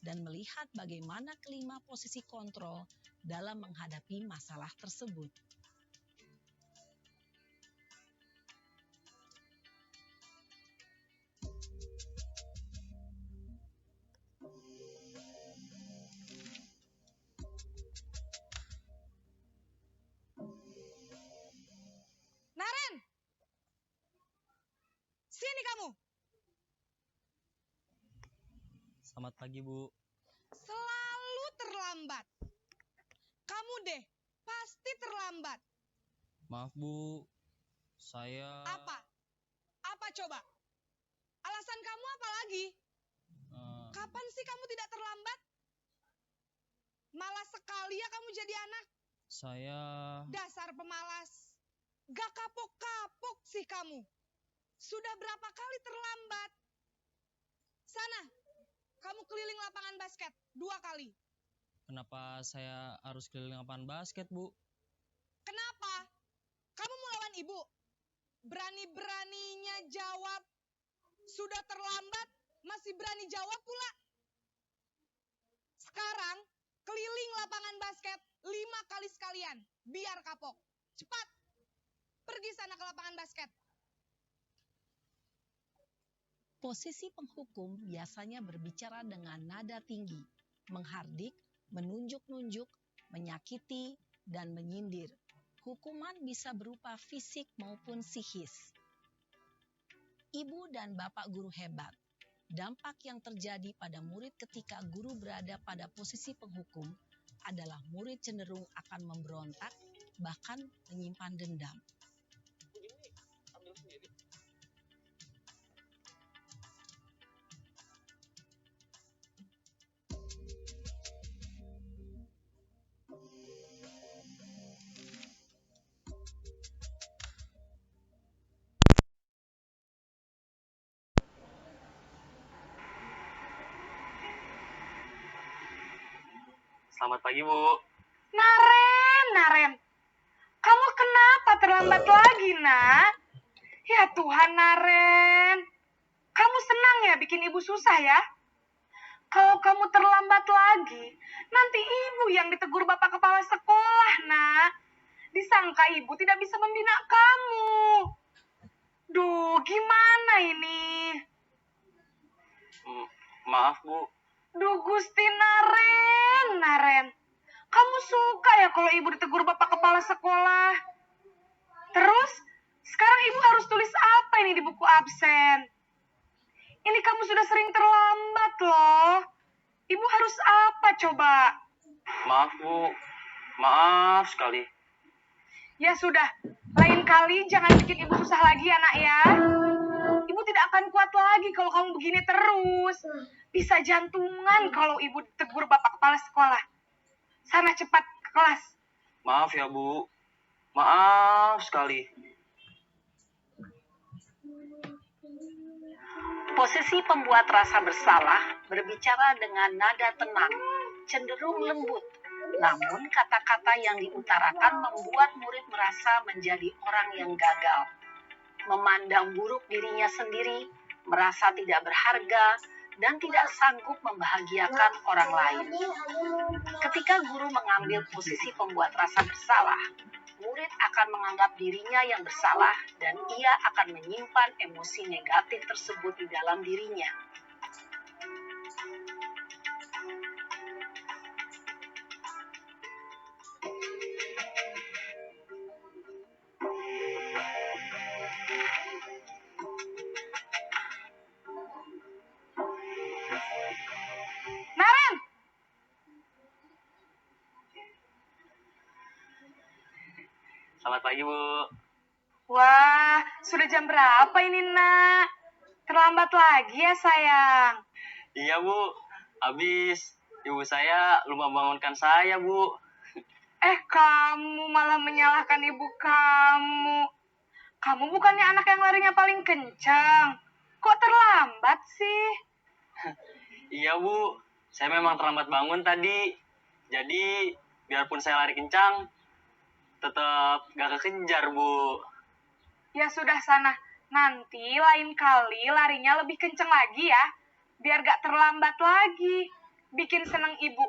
dan melihat bagaimana kelima posisi kontrol dalam menghadapi masalah tersebut. Naren! Sini kamu! Selamat pagi, Bu. Selalu terlambat. Kamu deh, pasti terlambat. Maaf, Bu. Saya... Apa? Apa coba? Alasan kamu apa lagi? Kapan sih kamu tidak terlambat? Malas sekali ya kamu jadi anak. Saya... Dasar pemalas. Gak kapok-kapok sih kamu. Sudah berapa kali terlambat? Sana, kamu keliling lapangan basket 2 kali. Kenapa saya harus keliling lapangan basket, Bu? Kenapa? Kamu mau lawan ibu? Berani-beraninya jawab. Sudah terlambat, masih berani jawab pula. Sekarang, keliling lapangan basket 5 kali sekalian. Biar kapok. Cepat. Pergi sana ke lapangan basket. Posisi penghukum biasanya berbicara dengan nada tinggi, menghardik, menunjuk-nunjuk, menyakiti, dan menyindir. Hukuman bisa berupa fisik maupun psikis. Ibu dan bapak guru hebat. Dampak yang terjadi pada murid ketika guru berada pada posisi penghukum adalah murid cenderung akan memberontak, bahkan menyimpan dendam. Selamat pagi, Bu. Naren. Kamu kenapa terlambat lagi, nak? Ya Tuhan, Naren. Kamu senang ya bikin ibu susah ya? Kalau kamu terlambat lagi, nanti ibu yang ditegur bapak kepala sekolah, nak. Disangka ibu tidak bisa membina kamu. Duh, gimana ini? Maaf, Bu. Duh, Gusti Naren. Kamu suka ya kalau ibu ditegur bapak kepala sekolah? Terus, sekarang ibu harus tulis apa ini di buku absen? Ini kamu sudah sering terlambat loh. Ibu harus apa coba? Maaf, Bu. Maaf sekali. Ya sudah, lain kali jangan bikin ibu susah lagi ya, nak ya. Ibu tidak akan kuat lagi kalau kamu begini terus. Bisa jantungan kalau ibu ditegur bapak kepala sekolah. Sana cepat ke kelas. Maaf ya, Bu. Maaf sekali. Posisi pembuat rasa bersalah berbicara dengan nada tenang, cenderung lembut. Namun kata-kata yang diutarakan membuat murid merasa menjadi orang yang gagal. Memandang buruk dirinya sendiri, merasa tidak berharga, dan tidak sanggup membahagiakan orang lain. Ketika guru mengambil posisi pembuat rasa bersalah, murid akan menganggap dirinya yang bersalah dan ia akan menyimpan emosi negatif tersebut di dalam dirinya. Naren! Selamat pagi, Bu. Wah, sudah jam berapa ini, Nak? Terlambat lagi ya, sayang. Iya, Bu. Habis ibu saya lupa bangunkan saya, Bu. Kamu malah menyalahkan ibu kamu. Kamu bukannya anak yang larinya paling kencang. Kok terlambat sih? Iya, Bu. Saya memang terlambat bangun tadi. Jadi, biarpun saya lari kencang, tetap gak kekejar, Bu. Ya sudah sana. Nanti lain kali larinya lebih kencang lagi ya. Biar gak terlambat lagi. Bikin seneng ibu.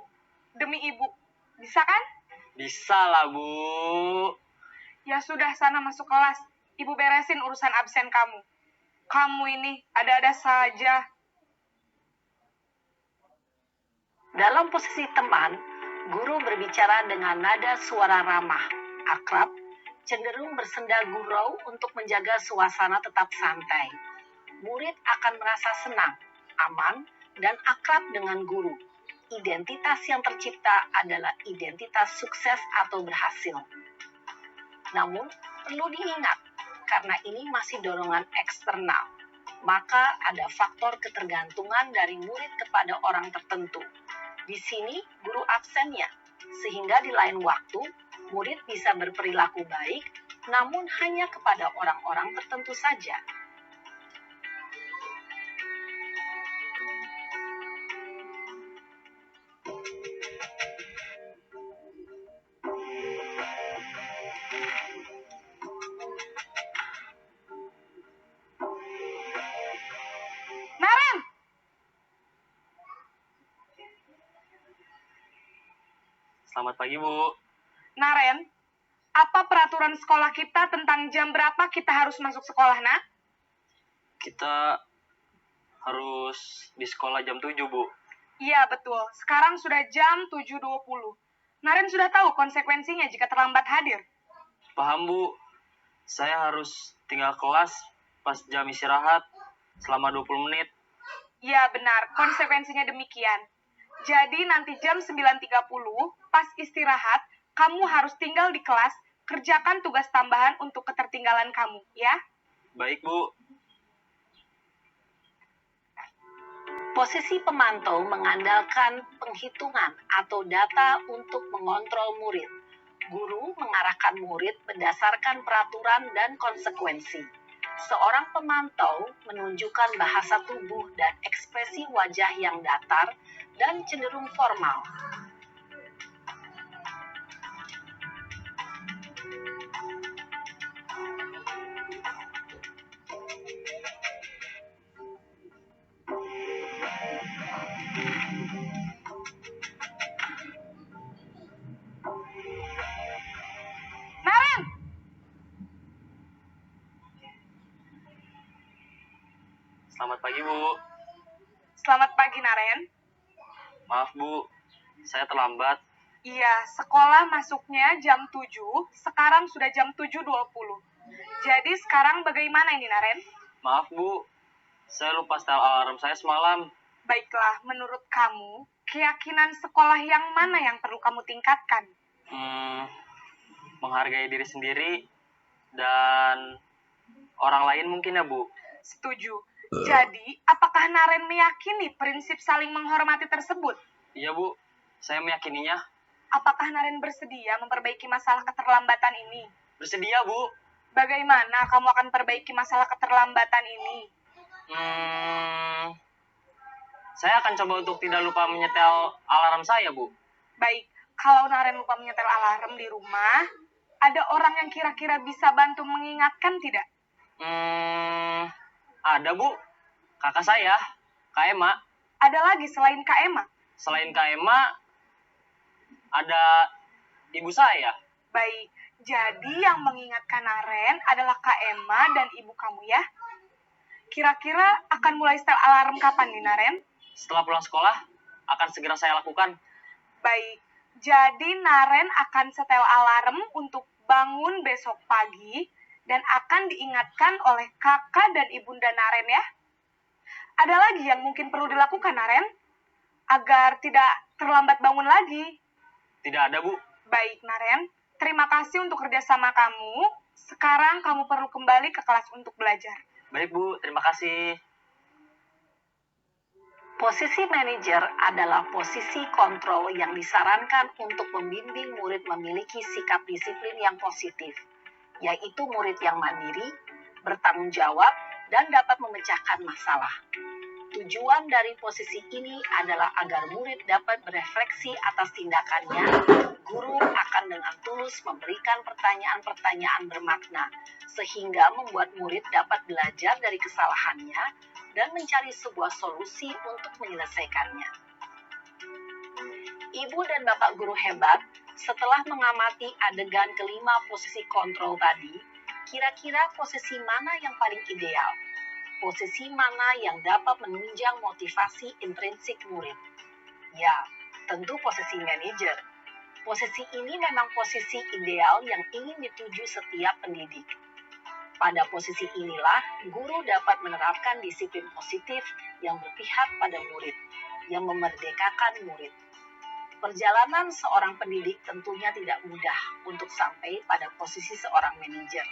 Demi ibu. Bisa kan? Bisa lah, Bu. Ya sudah sana masuk kelas. Ibu beresin urusan absen kamu. Kamu ini ada-ada saja. Dalam posisi teman, guru berbicara dengan nada suara ramah, akrab, cenderung bersenda gurau untuk menjaga suasana tetap santai. Murid akan merasa senang, aman, dan akrab dengan guru. Identitas yang tercipta adalah identitas sukses atau berhasil. Namun, perlu diingat, karena ini masih dorongan eksternal, maka ada faktor ketergantungan dari murid kepada orang tertentu. Di sini, guru absennya, sehingga di lain waktu, murid bisa berperilaku baik, namun hanya kepada orang-orang tertentu saja. Naren! Selamat pagi, Bu. Naren, apa peraturan sekolah kita tentang jam berapa kita harus masuk sekolah, Nak? Kita harus di sekolah jam 7, Bu. Iya, betul. Sekarang sudah jam 7.20. Naren sudah tahu konsekuensinya jika terlambat hadir. Paham, Bu. Saya harus tinggal kelas pas jam istirahat selama 20 menit. Iya, benar. Konsekuensinya demikian. Jadi nanti jam 9.30, pas istirahat, kamu harus tinggal di kelas, kerjakan tugas tambahan untuk ketertinggalan kamu, ya? Baik, Bu. Posisi pemantau mengandalkan penghitungan atau data untuk mengontrol murid. Guru mengarahkan murid berdasarkan peraturan dan konsekuensi. Seorang pemantau menunjukkan bahasa tubuh dan ekspresi wajah yang datar dan cenderung formal. Naren! Selamat pagi, Bu. Selamat pagi, Naren. Maaf, Bu. Saya terlambat. Iya, sekolah masuknya jam 7, sekarang sudah jam 7.20. Jadi sekarang bagaimana ini, Naren? Maaf, Bu. Saya lupa setel alarm saya semalam. Baiklah, menurut kamu, keyakinan sekolah yang mana yang perlu kamu tingkatkan? Menghargai diri sendiri dan orang lain mungkin ya, Bu. Setuju. Jadi, apakah Naren meyakini prinsip saling menghormati tersebut? Iya, Bu. Saya meyakininya. Apakah Naren bersedia memperbaiki masalah keterlambatan ini? Bersedia, Bu. Bagaimana kamu akan perbaiki masalah keterlambatan ini? Saya akan coba untuk tidak lupa menyetel alarm saya, Bu. Baik, kalau Naren lupa menyetel alarm di rumah, ada orang yang kira-kira bisa bantu mengingatkan tidak? Ada, Bu. Kakak saya, Kak Ema. Ada lagi selain Kak Ema? Selain Kak Ema, ada ibu saya. Baik, Jadi yang mengingatkan Naren adalah Kak Emma dan ibu kamu ya. Kira-kira akan mulai setel alarm kapan nih Naren? Setelah pulang sekolah, akan segera saya lakukan. Baik, jadi Naren akan setel alarm untuk bangun besok pagi dan akan diingatkan oleh kakak dan ibunda Naren ya. Ada lagi yang mungkin perlu dilakukan Naren? Agar tidak terlambat bangun lagi. Tidak ada, Bu. Baik Naren, terima kasih untuk kerjasama kamu. Sekarang kamu perlu kembali ke kelas untuk belajar. Baik, Bu. Terima kasih. Posisi manajer adalah posisi kontrol yang disarankan untuk membimbing murid memiliki sikap disiplin yang positif, yaitu murid yang mandiri, bertanggung jawab, dan dapat memecahkan masalah. Tujuan dari posisi ini adalah agar murid dapat berefleksi atas tindakannya. Guru akan dengan tulus memberikan pertanyaan-pertanyaan bermakna, sehingga membuat murid dapat belajar dari kesalahannya dan mencari sebuah solusi untuk menyelesaikannya. Ibu dan Bapak guru hebat, setelah mengamati adegan kelima posisi kontrol tadi, kira-kira posisi mana yang paling ideal? Posisi mana yang dapat menunjang motivasi intrinsik murid? Ya, tentu posisi manajer. Posisi ini memang posisi ideal yang ingin dituju setiap pendidik. Pada posisi inilah, guru dapat menerapkan disiplin positif yang berpihak pada murid, yang memerdekakan murid. Perjalanan seorang pendidik tentunya tidak mudah untuk sampai pada posisi seorang manajer.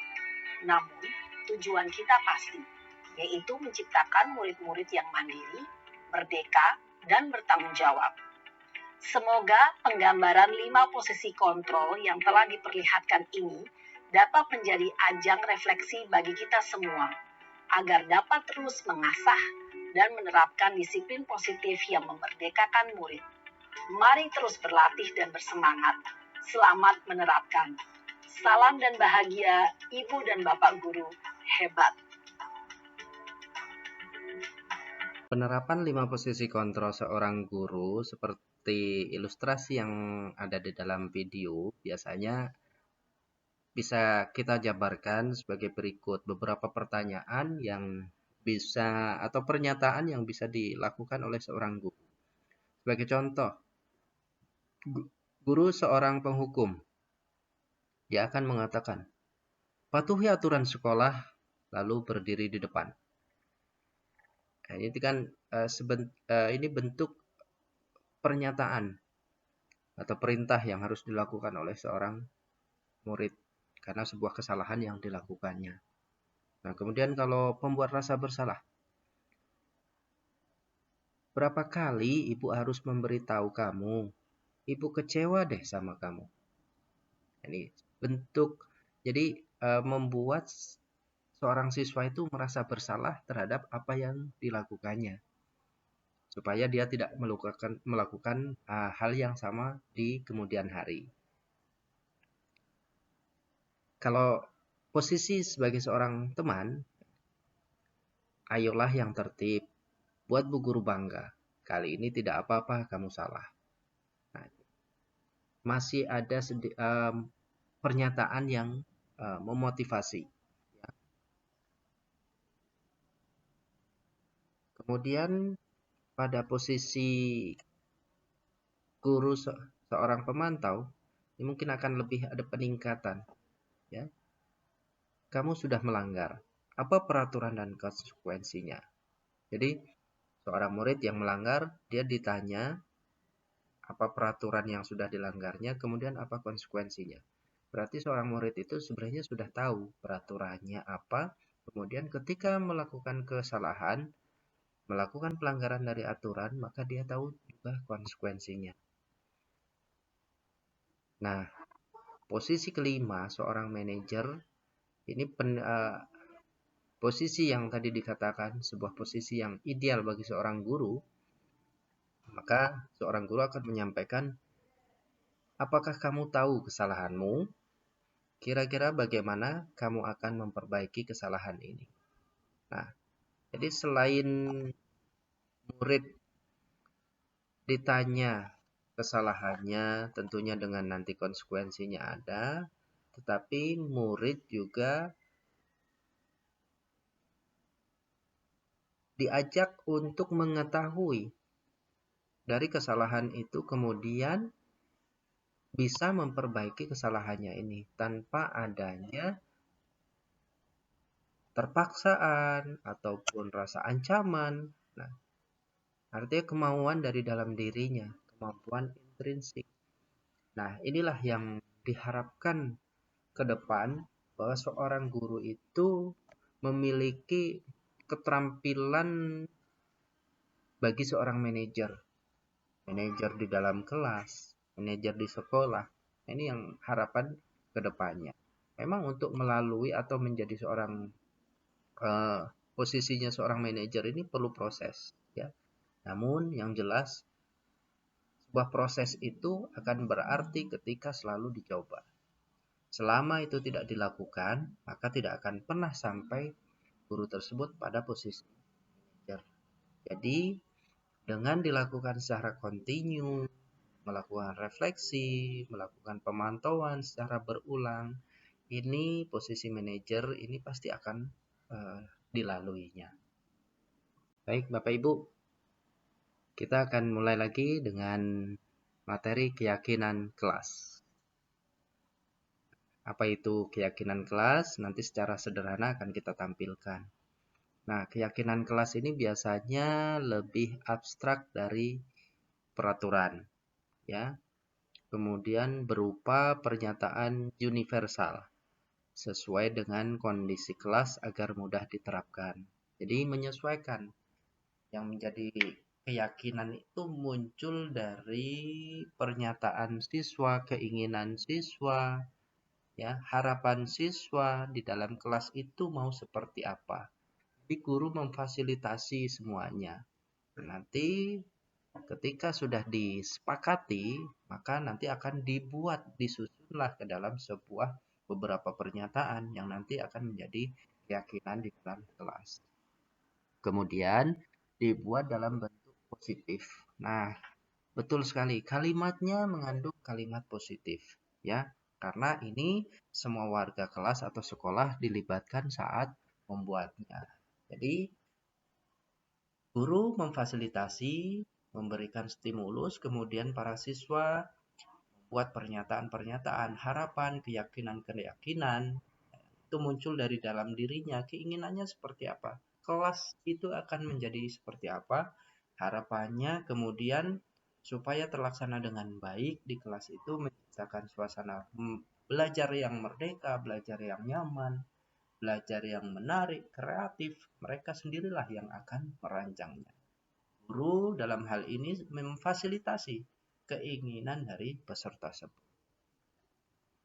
Namun, tujuan kita pasti, yaitu menciptakan murid-murid yang mandiri, merdeka, dan bertanggung jawab. Semoga penggambaran 5 posisi kontrol yang telah diperlihatkan ini dapat menjadi ajang refleksi bagi kita semua, agar dapat terus mengasah dan menerapkan disiplin positif yang memerdekakan murid. Mari terus berlatih dan bersemangat. Selamat menerapkan. Salam dan bahagia, Ibu dan Bapak guru hebat. Penerapan 5 posisi kontrol seorang guru seperti ilustrasi yang ada di dalam video biasanya bisa kita jabarkan sebagai berikut. Beberapa pertanyaan yang bisa atau pernyataan yang bisa dilakukan oleh seorang guru. Sebagai contoh, guru seorang penghukum. Dia akan mengatakan, patuhi aturan sekolah lalu berdiri di depan. Nah, ini kan ini bentuk pernyataan atau perintah yang harus dilakukan oleh seorang murid karena sebuah kesalahan yang dilakukannya. Nah, kemudian kalau pembuat rasa bersalah, berapa kali ibu harus memberitahu kamu, ibu kecewa deh sama kamu. Ini bentuk, jadi membuat seorang siswa itu merasa bersalah terhadap apa yang dilakukannya, supaya dia tidak melakukan hal yang sama di kemudian hari. Kalau posisi sebagai seorang teman, ayolah yang tertib, buat bu guru bangga. Kali ini tidak apa-apa kamu salah. Nah, masih ada pernyataan yang memotivasi. Kemudian pada posisi guru seorang pemantau, ini mungkin akan lebih ada peningkatan. Ya, kamu sudah melanggar. Apa peraturan dan konsekuensinya? Jadi seorang murid yang melanggar, dia ditanya apa peraturan yang sudah dilanggarnya, kemudian apa konsekuensinya. Berarti seorang murid itu sebenarnya sudah tahu peraturannya apa, kemudian ketika melakukan kesalahan, melakukan pelanggaran dari aturan, maka dia tahu juga konsekuensinya. Nah, posisi kelima, seorang manajer, ini posisi yang tadi dikatakan sebuah posisi yang ideal bagi seorang guru, maka seorang guru akan menyampaikan, apakah kamu tahu kesalahanmu? Kira-kira bagaimana kamu akan memperbaiki kesalahan ini? Nah, jadi selain murid ditanya kesalahannya, tentunya dengan nanti konsekuensinya ada, tetapi murid juga diajak untuk mengetahui dari kesalahan itu, kemudian bisa memperbaiki kesalahannya ini tanpa adanya terpaksaan ataupun rasa ancaman. Nah, artinya kemauan dari dalam dirinya, kemampuan intrinsik. Nah, inilah yang diharapkan ke depan, bahwa seorang guru itu memiliki keterampilan bagi seorang manajer di dalam kelas, manajer di sekolah. Ini yang harapan ke depannya. Memang untuk melalui atau menjadi seorang posisinya seorang manajer ini perlu proses, ya. Namun yang jelas sebuah proses itu akan berarti ketika selalu dicoba. Selama itu tidak dilakukan, maka tidak akan pernah sampai guru tersebut pada posisi manajer. Jadi dengan dilakukan secara kontinu, melakukan refleksi, melakukan pemantauan secara berulang, ini posisi manajer ini pasti akan dilaluinya. Baik Bapak Ibu, kita akan mulai lagi dengan materi keyakinan kelas. Apa itu keyakinan kelas? Nanti secara sederhana akan kita tampilkan. Nah, keyakinan kelas ini biasanya lebih abstrak dari peraturan, ya. Kemudian berupa pernyataan universal sesuai dengan kondisi kelas agar mudah diterapkan. Jadi menyesuaikan. Yang menjadi keyakinan itu muncul dari pernyataan siswa, keinginan siswa, ya, harapan siswa di dalam kelas itu mau seperti apa. Jadi guru memfasilitasi semuanya. Nanti ketika sudah disepakati, maka nanti akan disusunlah ke dalam sebuah beberapa pernyataan yang nanti akan menjadi keyakinan di dalam kelas. Kemudian dibuat dalam bentuk positif. Nah, betul sekali, kalimatnya mengandung kalimat positif, ya. Karena ini semua warga kelas atau sekolah dilibatkan saat membuatnya. Jadi, guru memfasilitasi, memberikan stimulus, kemudian para siswa membuat pernyataan-pernyataan, harapan, keyakinan-keyakinan, itu muncul dari dalam dirinya, keinginannya seperti apa, kelas itu akan menjadi seperti apa, harapannya, kemudian supaya terlaksana dengan baik di kelas itu menciptakan suasana belajar yang merdeka, belajar yang nyaman, belajar yang menarik, kreatif, mereka sendirilah yang akan merancangnya. Guru dalam hal ini memfasilitasi keinginan dari peserta tersebut.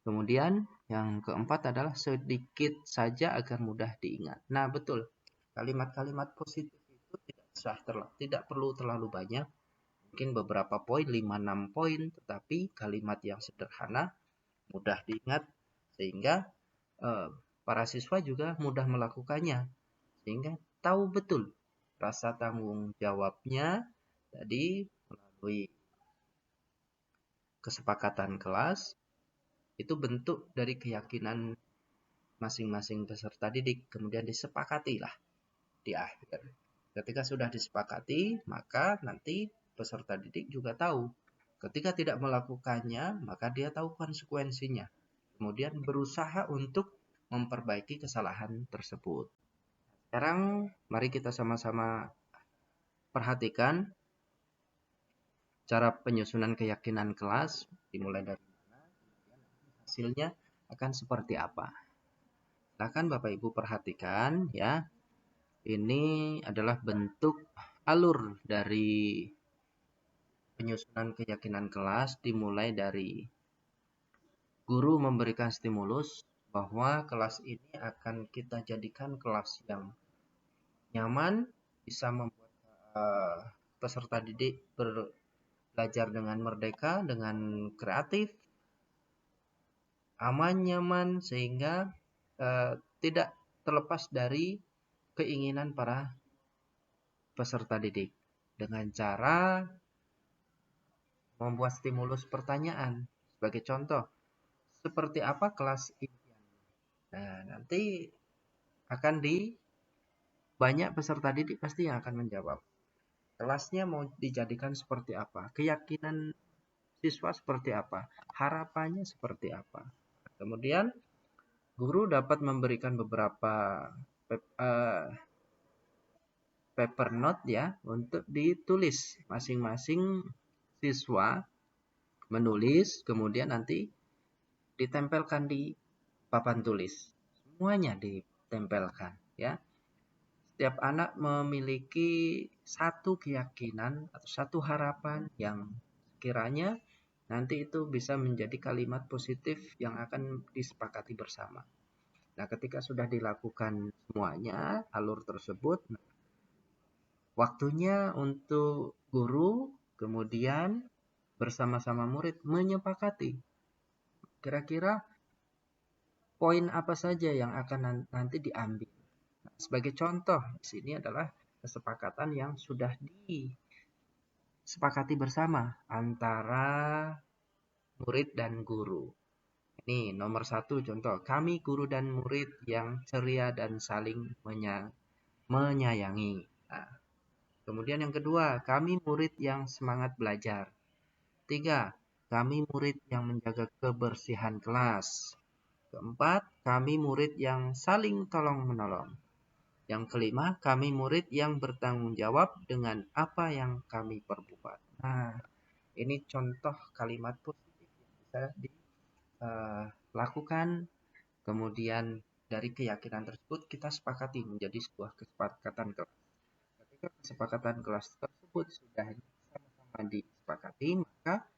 Kemudian yang keempat adalah sedikit saja agar mudah diingat. Nah, betul. Kalimat-kalimat positif itu tidak perlu terlalu banyak. Mungkin beberapa poin, 5-6 poin, tetapi kalimat yang sederhana, mudah diingat, sehingga para siswa juga mudah melakukannya. Sehingga tahu betul rasa tanggung jawabnya tadi melalui kesepakatan kelas. Itu bentuk dari keyakinan masing-masing peserta didik, kemudian disepakatilah di akhir. Ketika sudah disepakati, maka nanti peserta didik juga tahu. Ketika tidak melakukannya, maka dia tahu konsekuensinya. Kemudian berusaha untuk memperbaiki kesalahan tersebut. Sekarang mari kita sama-sama perhatikan cara penyusunan keyakinan kelas, dimulai dari hasilnya akan seperti apa. Silakan Bapak Ibu perhatikan, ya. Ini adalah bentuk alur dari penyusunan keyakinan kelas, dimulai dari guru memberikan stimulus bahwa kelas ini akan kita jadikan kelas yang nyaman, bisa membuat peserta didik belajar dengan merdeka, dengan kreatif, aman, nyaman, sehingga tidak terlepas dari keinginan para peserta didik. Dengan cara membuat stimulus pertanyaan. Sebagai contoh, seperti apa kelas impian. Nah, nanti akan banyak peserta didik pasti yang akan menjawab. Kelasnya mau dijadikan seperti apa? Keyakinan siswa seperti apa? Harapannya seperti apa? Kemudian guru dapat memberikan beberapa paper note ya untuk ditulis. Masing-masing siswa menulis, kemudian nanti ditempelkan di papan tulis. Semuanya ditempelkan ya. Setiap anak memiliki satu keyakinan atau satu harapan yang kiranya nanti itu bisa menjadi kalimat positif yang akan disepakati bersama. Nah, ketika sudah dilakukan semuanya, alur tersebut, waktunya untuk guru kemudian bersama-sama murid menyepakati kira-kira poin apa saja yang akan nanti diambil. Nah, sebagai contoh di sini adalah kesepakatan yang sudah disepakati bersama antara murid dan guru. Ini nomor 1 contoh, kami guru dan murid yang ceria dan saling menyayangi. Nah, kemudian yang kedua, kami murid yang semangat belajar. 3, kami murid yang menjaga kebersihan kelas. Keempat, kami murid yang saling tolong-menolong. Yang kelima, kami murid yang bertanggung jawab dengan apa yang kami perbuat. Nah, ini contoh kalimat positif yang bisa dilakukan. Kemudian dari keyakinan tersebut kita sepakati menjadi sebuah kesepakatan kelas. Ketika kesepakatan kelas tersebut sudah sama-sama disepakati, maka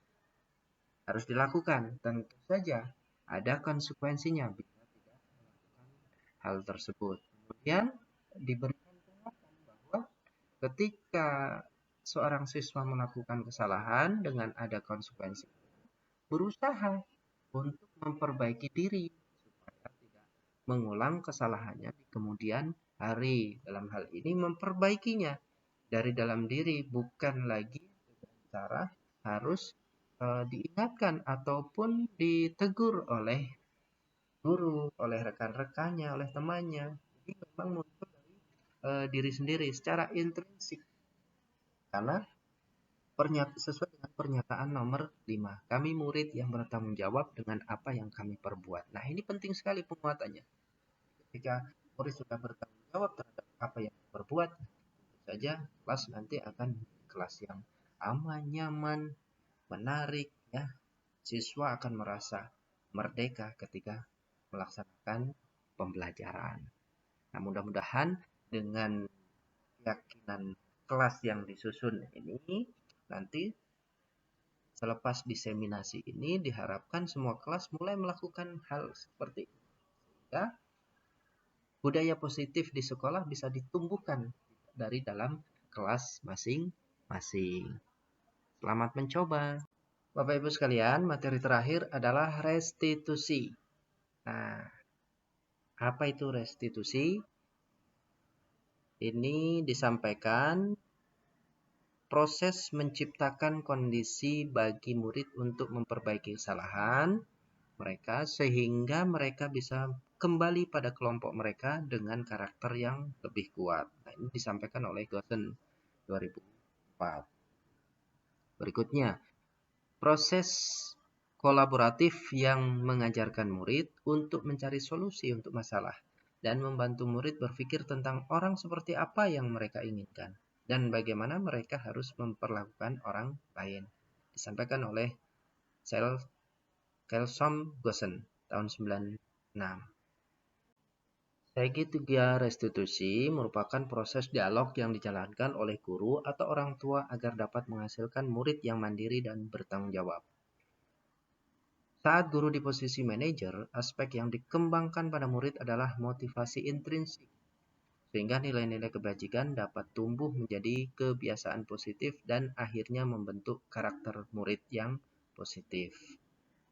harus dilakukan. Tentu saja ada konsekuensinya bila tidak melakukan hal tersebut. Kemudian diberikan peringatan bahwa ketika seorang siswa melakukan kesalahan dengan ada konsekuensi, berusaha untuk memperbaiki diri supaya tidak mengulang kesalahannya di kemudian hari. Dalam hal ini memperbaikinya dari dalam diri, bukan lagi dengan cara harus diingatkan ataupun ditegur oleh guru, oleh rekan-rekannya, oleh temannya. Jadi memang muncul dari diri sendiri secara intrinsik. Karena sesuai dengan pernyataan nomor 5, kami murid yang bertanggung jawab dengan apa yang kami perbuat. Nah, ini penting sekali penguatannya. Ketika murid sudah bertanggung jawab terhadap apa yang diperbuat, tentu saja kelas nanti akan menjadi kelas yang aman, nyaman, menarik ya. Siswa akan merasa merdeka ketika melaksanakan pembelajaran. Nah, mudah-mudahan dengan keyakinan kelas yang disusun ini, nanti selepas diseminasi ini diharapkan semua kelas mulai melakukan hal seperti ini. Sehingga budaya positif di sekolah bisa ditumbuhkan dari dalam kelas masing-masing. Selamat mencoba. Bapak Ibu sekalian, materi terakhir adalah restitusi. Nah, apa itu restitusi? Ini disampaikan proses menciptakan kondisi bagi murid untuk memperbaiki kesalahan mereka sehingga mereka bisa kembali pada kelompok mereka dengan karakter yang lebih kuat. Nah, ini disampaikan oleh Gosen 2004. Berikutnya, proses kolaboratif yang mengajarkan murid untuk mencari solusi untuk masalah dan membantu murid berpikir tentang orang seperti apa yang mereka inginkan dan bagaimana mereka harus memperlakukan orang lain. Disampaikan oleh Kelsom Gosen tahun 96. Segitiga restitusi merupakan proses dialog yang dijalankan oleh guru atau orang tua agar dapat menghasilkan murid yang mandiri dan bertanggung jawab. Saat guru di posisi manajer, aspek yang dikembangkan pada murid adalah motivasi intrinsik, sehingga nilai-nilai kebajikan dapat tumbuh menjadi kebiasaan positif dan akhirnya membentuk karakter murid yang positif.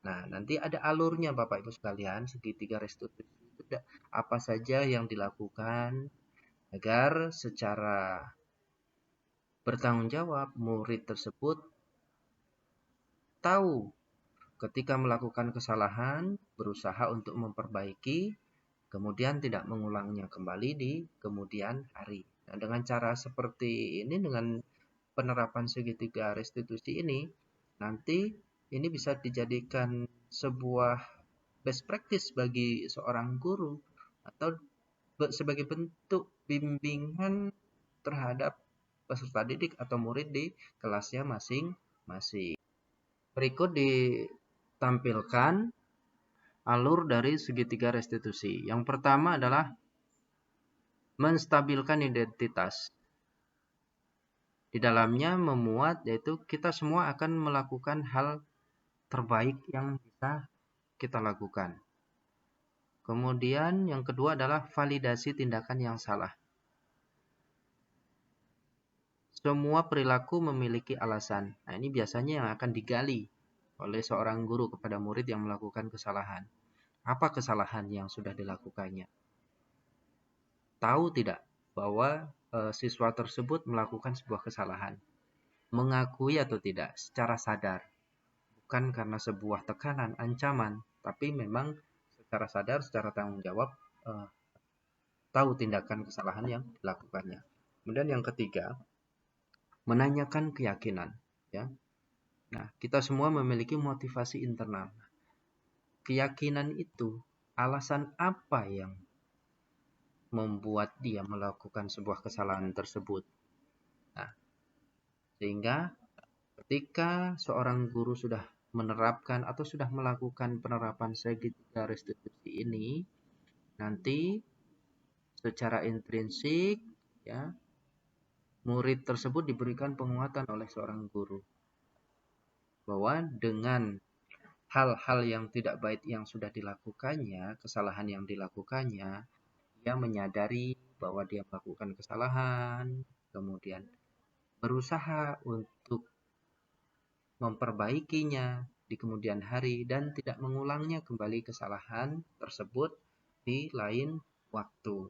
Nah, nanti ada alurnya Bapak Ibu sekalian, segitiga restitusi itu apa saja yang dilakukan agar secara bertanggung jawab murid tersebut tahu ketika melakukan kesalahan, berusaha untuk memperbaiki, kemudian tidak mengulangnya kembali di kemudian hari. Nah, dengan cara seperti ini, dengan penerapan segitiga restitusi ini, nanti ini bisa dijadikan sebuah best practice bagi seorang guru atau sebagai bentuk bimbingan terhadap peserta didik atau murid di kelasnya masing-masing. Berikut ditampilkan alur dari segitiga restitusi. Yang pertama adalah menstabilkan identitas. Di dalamnya memuat yaitu kita semua akan melakukan hal terbaik yang bisa kita lakukan. Kemudian yang kedua adalah validasi tindakan yang salah. Semua perilaku memiliki alasan. Nah, ini biasanya yang akan digali oleh seorang guru kepada murid yang melakukan kesalahan. Apa kesalahan yang sudah dilakukannya? Tahu tidak bahwa siswa tersebut melakukan sebuah kesalahan? Mengakui atau tidak secara sadar? Bukan karena sebuah tekanan, ancaman, tapi memang secara sadar, secara tanggung jawab, tahu tindakan kesalahan yang dilakukannya. Kemudian yang ketiga, menanyakan keyakinan. Ya. Nah, kita semua memiliki motivasi internal. Keyakinan itu, alasan apa yang membuat dia melakukan sebuah kesalahan tersebut. Nah, sehingga ketika seorang guru sudah menerapkan atau sudah melakukan penerapan segitiga restitusi ini, nanti secara intrinsik ya, murid tersebut diberikan penguatan oleh seorang guru bahwa dengan hal-hal yang tidak baik yang sudah dilakukannya, kesalahan yang dilakukannya, dia menyadari bahwa dia melakukan kesalahan, kemudian berusaha untuk memperbaikinya di kemudian hari dan tidak mengulangnya kembali kesalahan tersebut di lain waktu.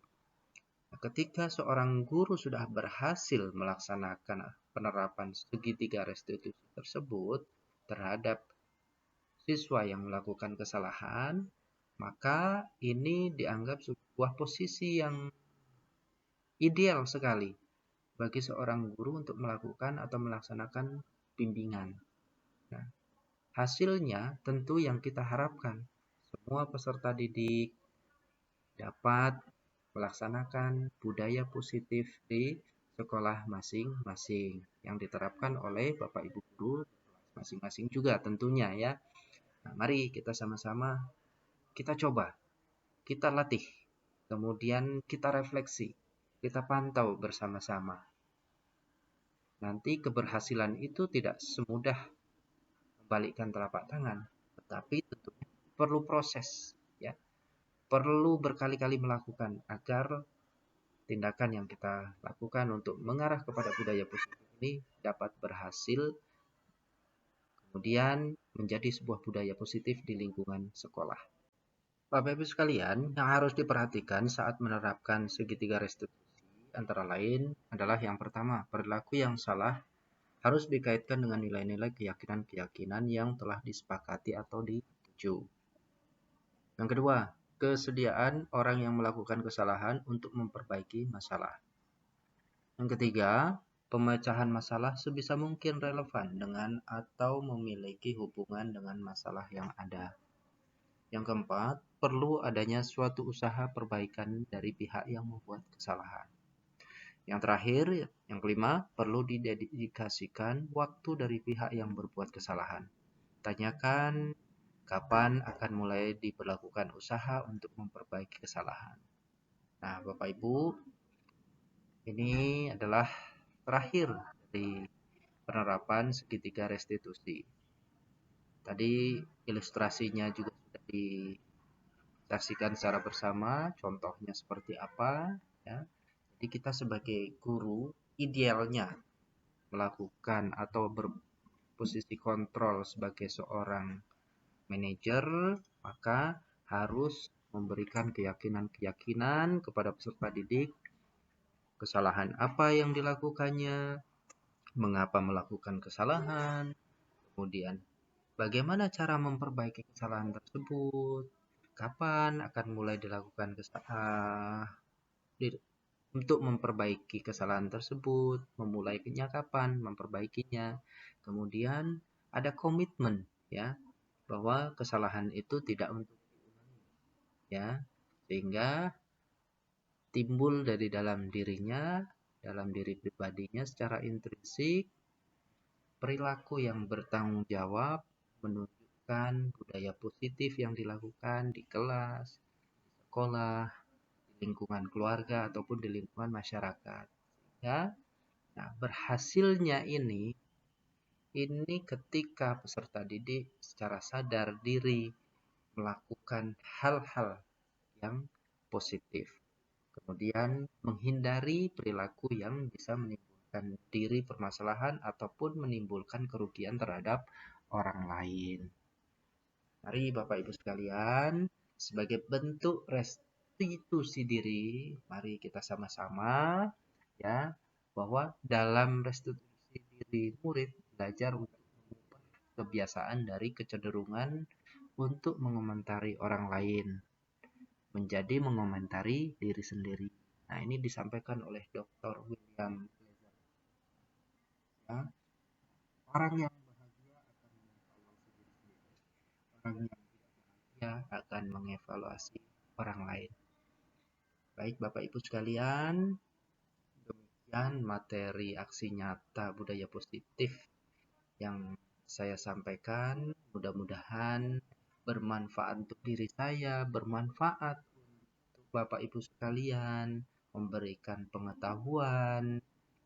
Nah, ketika seorang guru sudah berhasil melaksanakan penerapan segitiga restitusi tersebut terhadap siswa yang melakukan kesalahan, maka ini dianggap sebuah posisi yang ideal sekali bagi seorang guru untuk melakukan atau melaksanakan bimbingan. Nah, hasilnya tentu yang kita harapkan, semua peserta didik dapat melaksanakan budaya positif di sekolah masing-masing yang diterapkan oleh Bapak Ibu guru masing-masing juga tentunya ya. Nah, mari kita sama-sama kita coba, kita latih, kemudian kita refleksi, kita pantau bersama-sama. Nanti keberhasilan itu tidak semudah membalikkan telapak tangan, tetapi tentunya perlu proses, ya, perlu berkali-kali melakukan agar tindakan yang kita lakukan untuk mengarah kepada budaya positif ini dapat berhasil, kemudian menjadi sebuah budaya positif di lingkungan sekolah. Bapak Ibu sekalian, yang harus diperhatikan saat menerapkan segitiga restitusi antara lain adalah yang pertama, perilaku yang salah harus dikaitkan dengan nilai-nilai keyakinan-keyakinan yang telah disepakati atau dituju. Yang kedua, kesediaan orang yang melakukan kesalahan untuk memperbaiki masalah. Yang ketiga, pemecahan masalah sebisa mungkin relevan dengan atau memiliki hubungan dengan masalah yang ada. Yang keempat, perlu adanya suatu usaha perbaikan dari pihak yang membuat kesalahan. Yang terakhir, yang kelima, perlu didedikasikan waktu dari pihak yang berbuat kesalahan. Tanyakan kapan akan mulai diberlakukan usaha untuk memperbaiki kesalahan. Nah, Bapak Ibu, ini adalah terakhir dari penerapan segitiga restitusi. Tadi ilustrasinya juga sudah disaksikan secara bersama, contohnya seperti apa, ya. Jadi kita sebagai guru idealnya melakukan atau berposisi kontrol sebagai seorang manajer, maka harus memberikan keyakinan-keyakinan kepada peserta didik, kesalahan apa yang dilakukannya, mengapa melakukan kesalahan, kemudian bagaimana cara memperbaiki kesalahan tersebut, kapan akan mulai dilakukan untuk memperbaiki kesalahan tersebut, memulainya kapan, memperbaikinya. Kemudian ada komitmen ya, bahwa kesalahan itu tidak untuk diulangi ya, sehingga timbul dari dalam dirinya, dalam diri pribadinya secara intrinsik perilaku yang bertanggung jawab, menunjukkan budaya positif yang dilakukan di kelas, di sekolah, di lingkungan keluarga ataupun di lingkungan masyarakat. Ya. Nah, berhasilnya ini ketika peserta didik secara sadar diri melakukan hal-hal yang positif. Kemudian menghindari perilaku yang bisa menimbulkan diri permasalahan ataupun menimbulkan kerugian terhadap orang lain. Mari Bapak Ibu sekalian, sebagai bentuk restitusi diri, mari kita sama-sama ya, bahwa dalam restitusi diri murid belajar untuk mengubah kebiasaan dari kecenderungan untuk mengomentari orang lain menjadi mengomentari diri sendiri. Nah, ini disampaikan oleh Dr. William Glaser. Ya, orang yang bahagia akan mengevaluasi diri sendiri. Orang yang tidak bahagia akan mengevaluasi orang lain. Baik Bapak Ibu sekalian, demikian materi aksi nyata budaya positif yang saya sampaikan. Mudah-mudahan bermanfaat untuk diri saya, bermanfaat untuk Bapak Ibu sekalian, memberikan pengetahuan,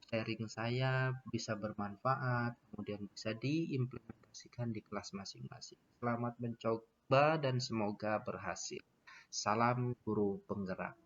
sharing saya bisa bermanfaat, kemudian bisa diimplementasikan di kelas masing-masing. Selamat mencoba dan semoga berhasil. Salam guru penggerak.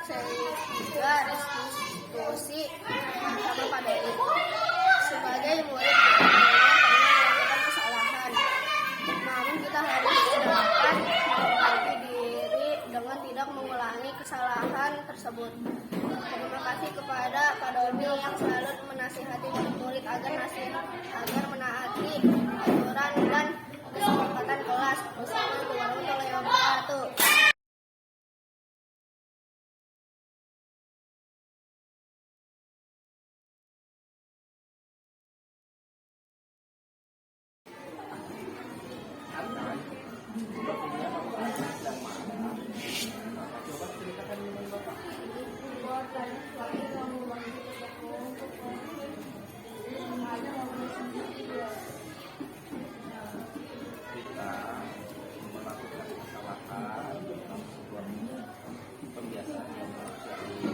saya juga restitusi sama Pak Doni. Sebagai murid kita pernah melakukan kesalahan, namun kita harus dapat memperbaiki diri dengan tidak mengulangi kesalahan tersebut. Terima kasih kepada Pak Doni yang selalu menasihati murid agar menaati aturan dan kesepakatan kelas. Wassalamualaikum warahmatullahi wabarakatuh. Kita melakukan kesalahan dalam sebuah pembiasaan yang manusiawi,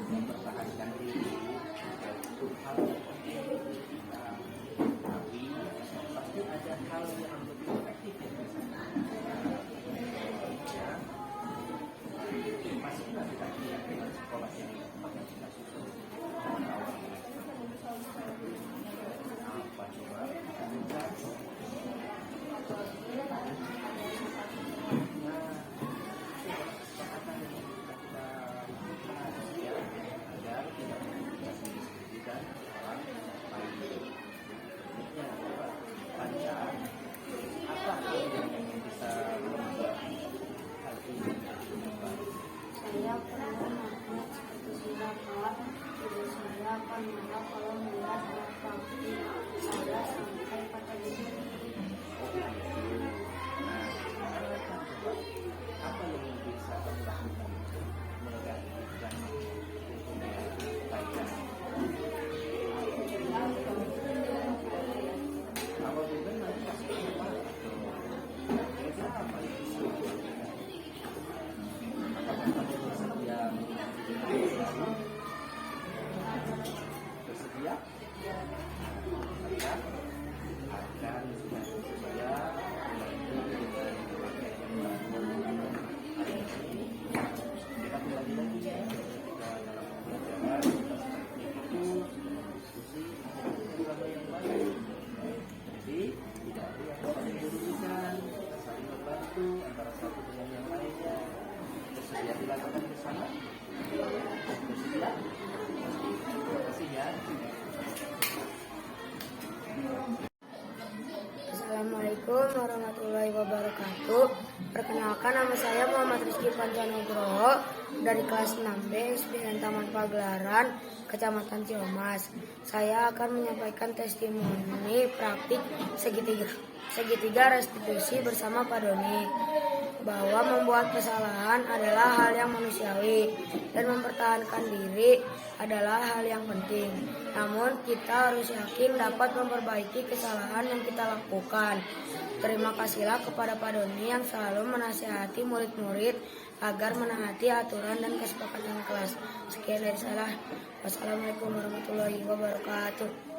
mempertahankan diri itu hal yang penting bagi kita. Tapi pasti ada hal yang lebih efektif yang bisa masih lagi-lagi dengan sekolah yang kita susun awal apa coba kita minta Saya pernah melakukan seperti silakan, saya akan menolak kalau melihat alat bukti saya sampai pada titik. Apa yang bisa kamu lakukan menggantikan kebaikan? Apabila nanti pasti apa? Kira-kira apa yang bisa dilakukan? Apakah kamu bersedia bersedia? Maka akan supaya kita kembali lagi ya dalam pembelajaran itu diskusi agama yang baik. Jadi tidak ada yang saling merugikan, kita saling membantu antara satu dengan yang lainnya. Bersedia dilakukan bersama? Bersedia? Terima kasih ya. Assalamualaikum warahmatullahi wabarakatuh. Perkenalkan, nama saya Muhammad Rizky Pancanugroho dari kelas 6B SDN Taman Pagelaran, Kecamatan Ciamas. Saya akan menyampaikan testimoni praktik segitiga restitusi bersama Pak Doni, bahwa membuat kesalahan adalah hal yang manusiawi dan mempertahankan diri adalah hal yang penting. Namun kita harus yakin dapat memperbaiki kesalahan yang kita lakukan. Terima kasihlah kepada Pak Doni yang selalu menasihati murid-murid agar menaati aturan dan kesepakatan kelas. Sekian dari saya. Wassalamualaikum warahmatullahi wabarakatuh.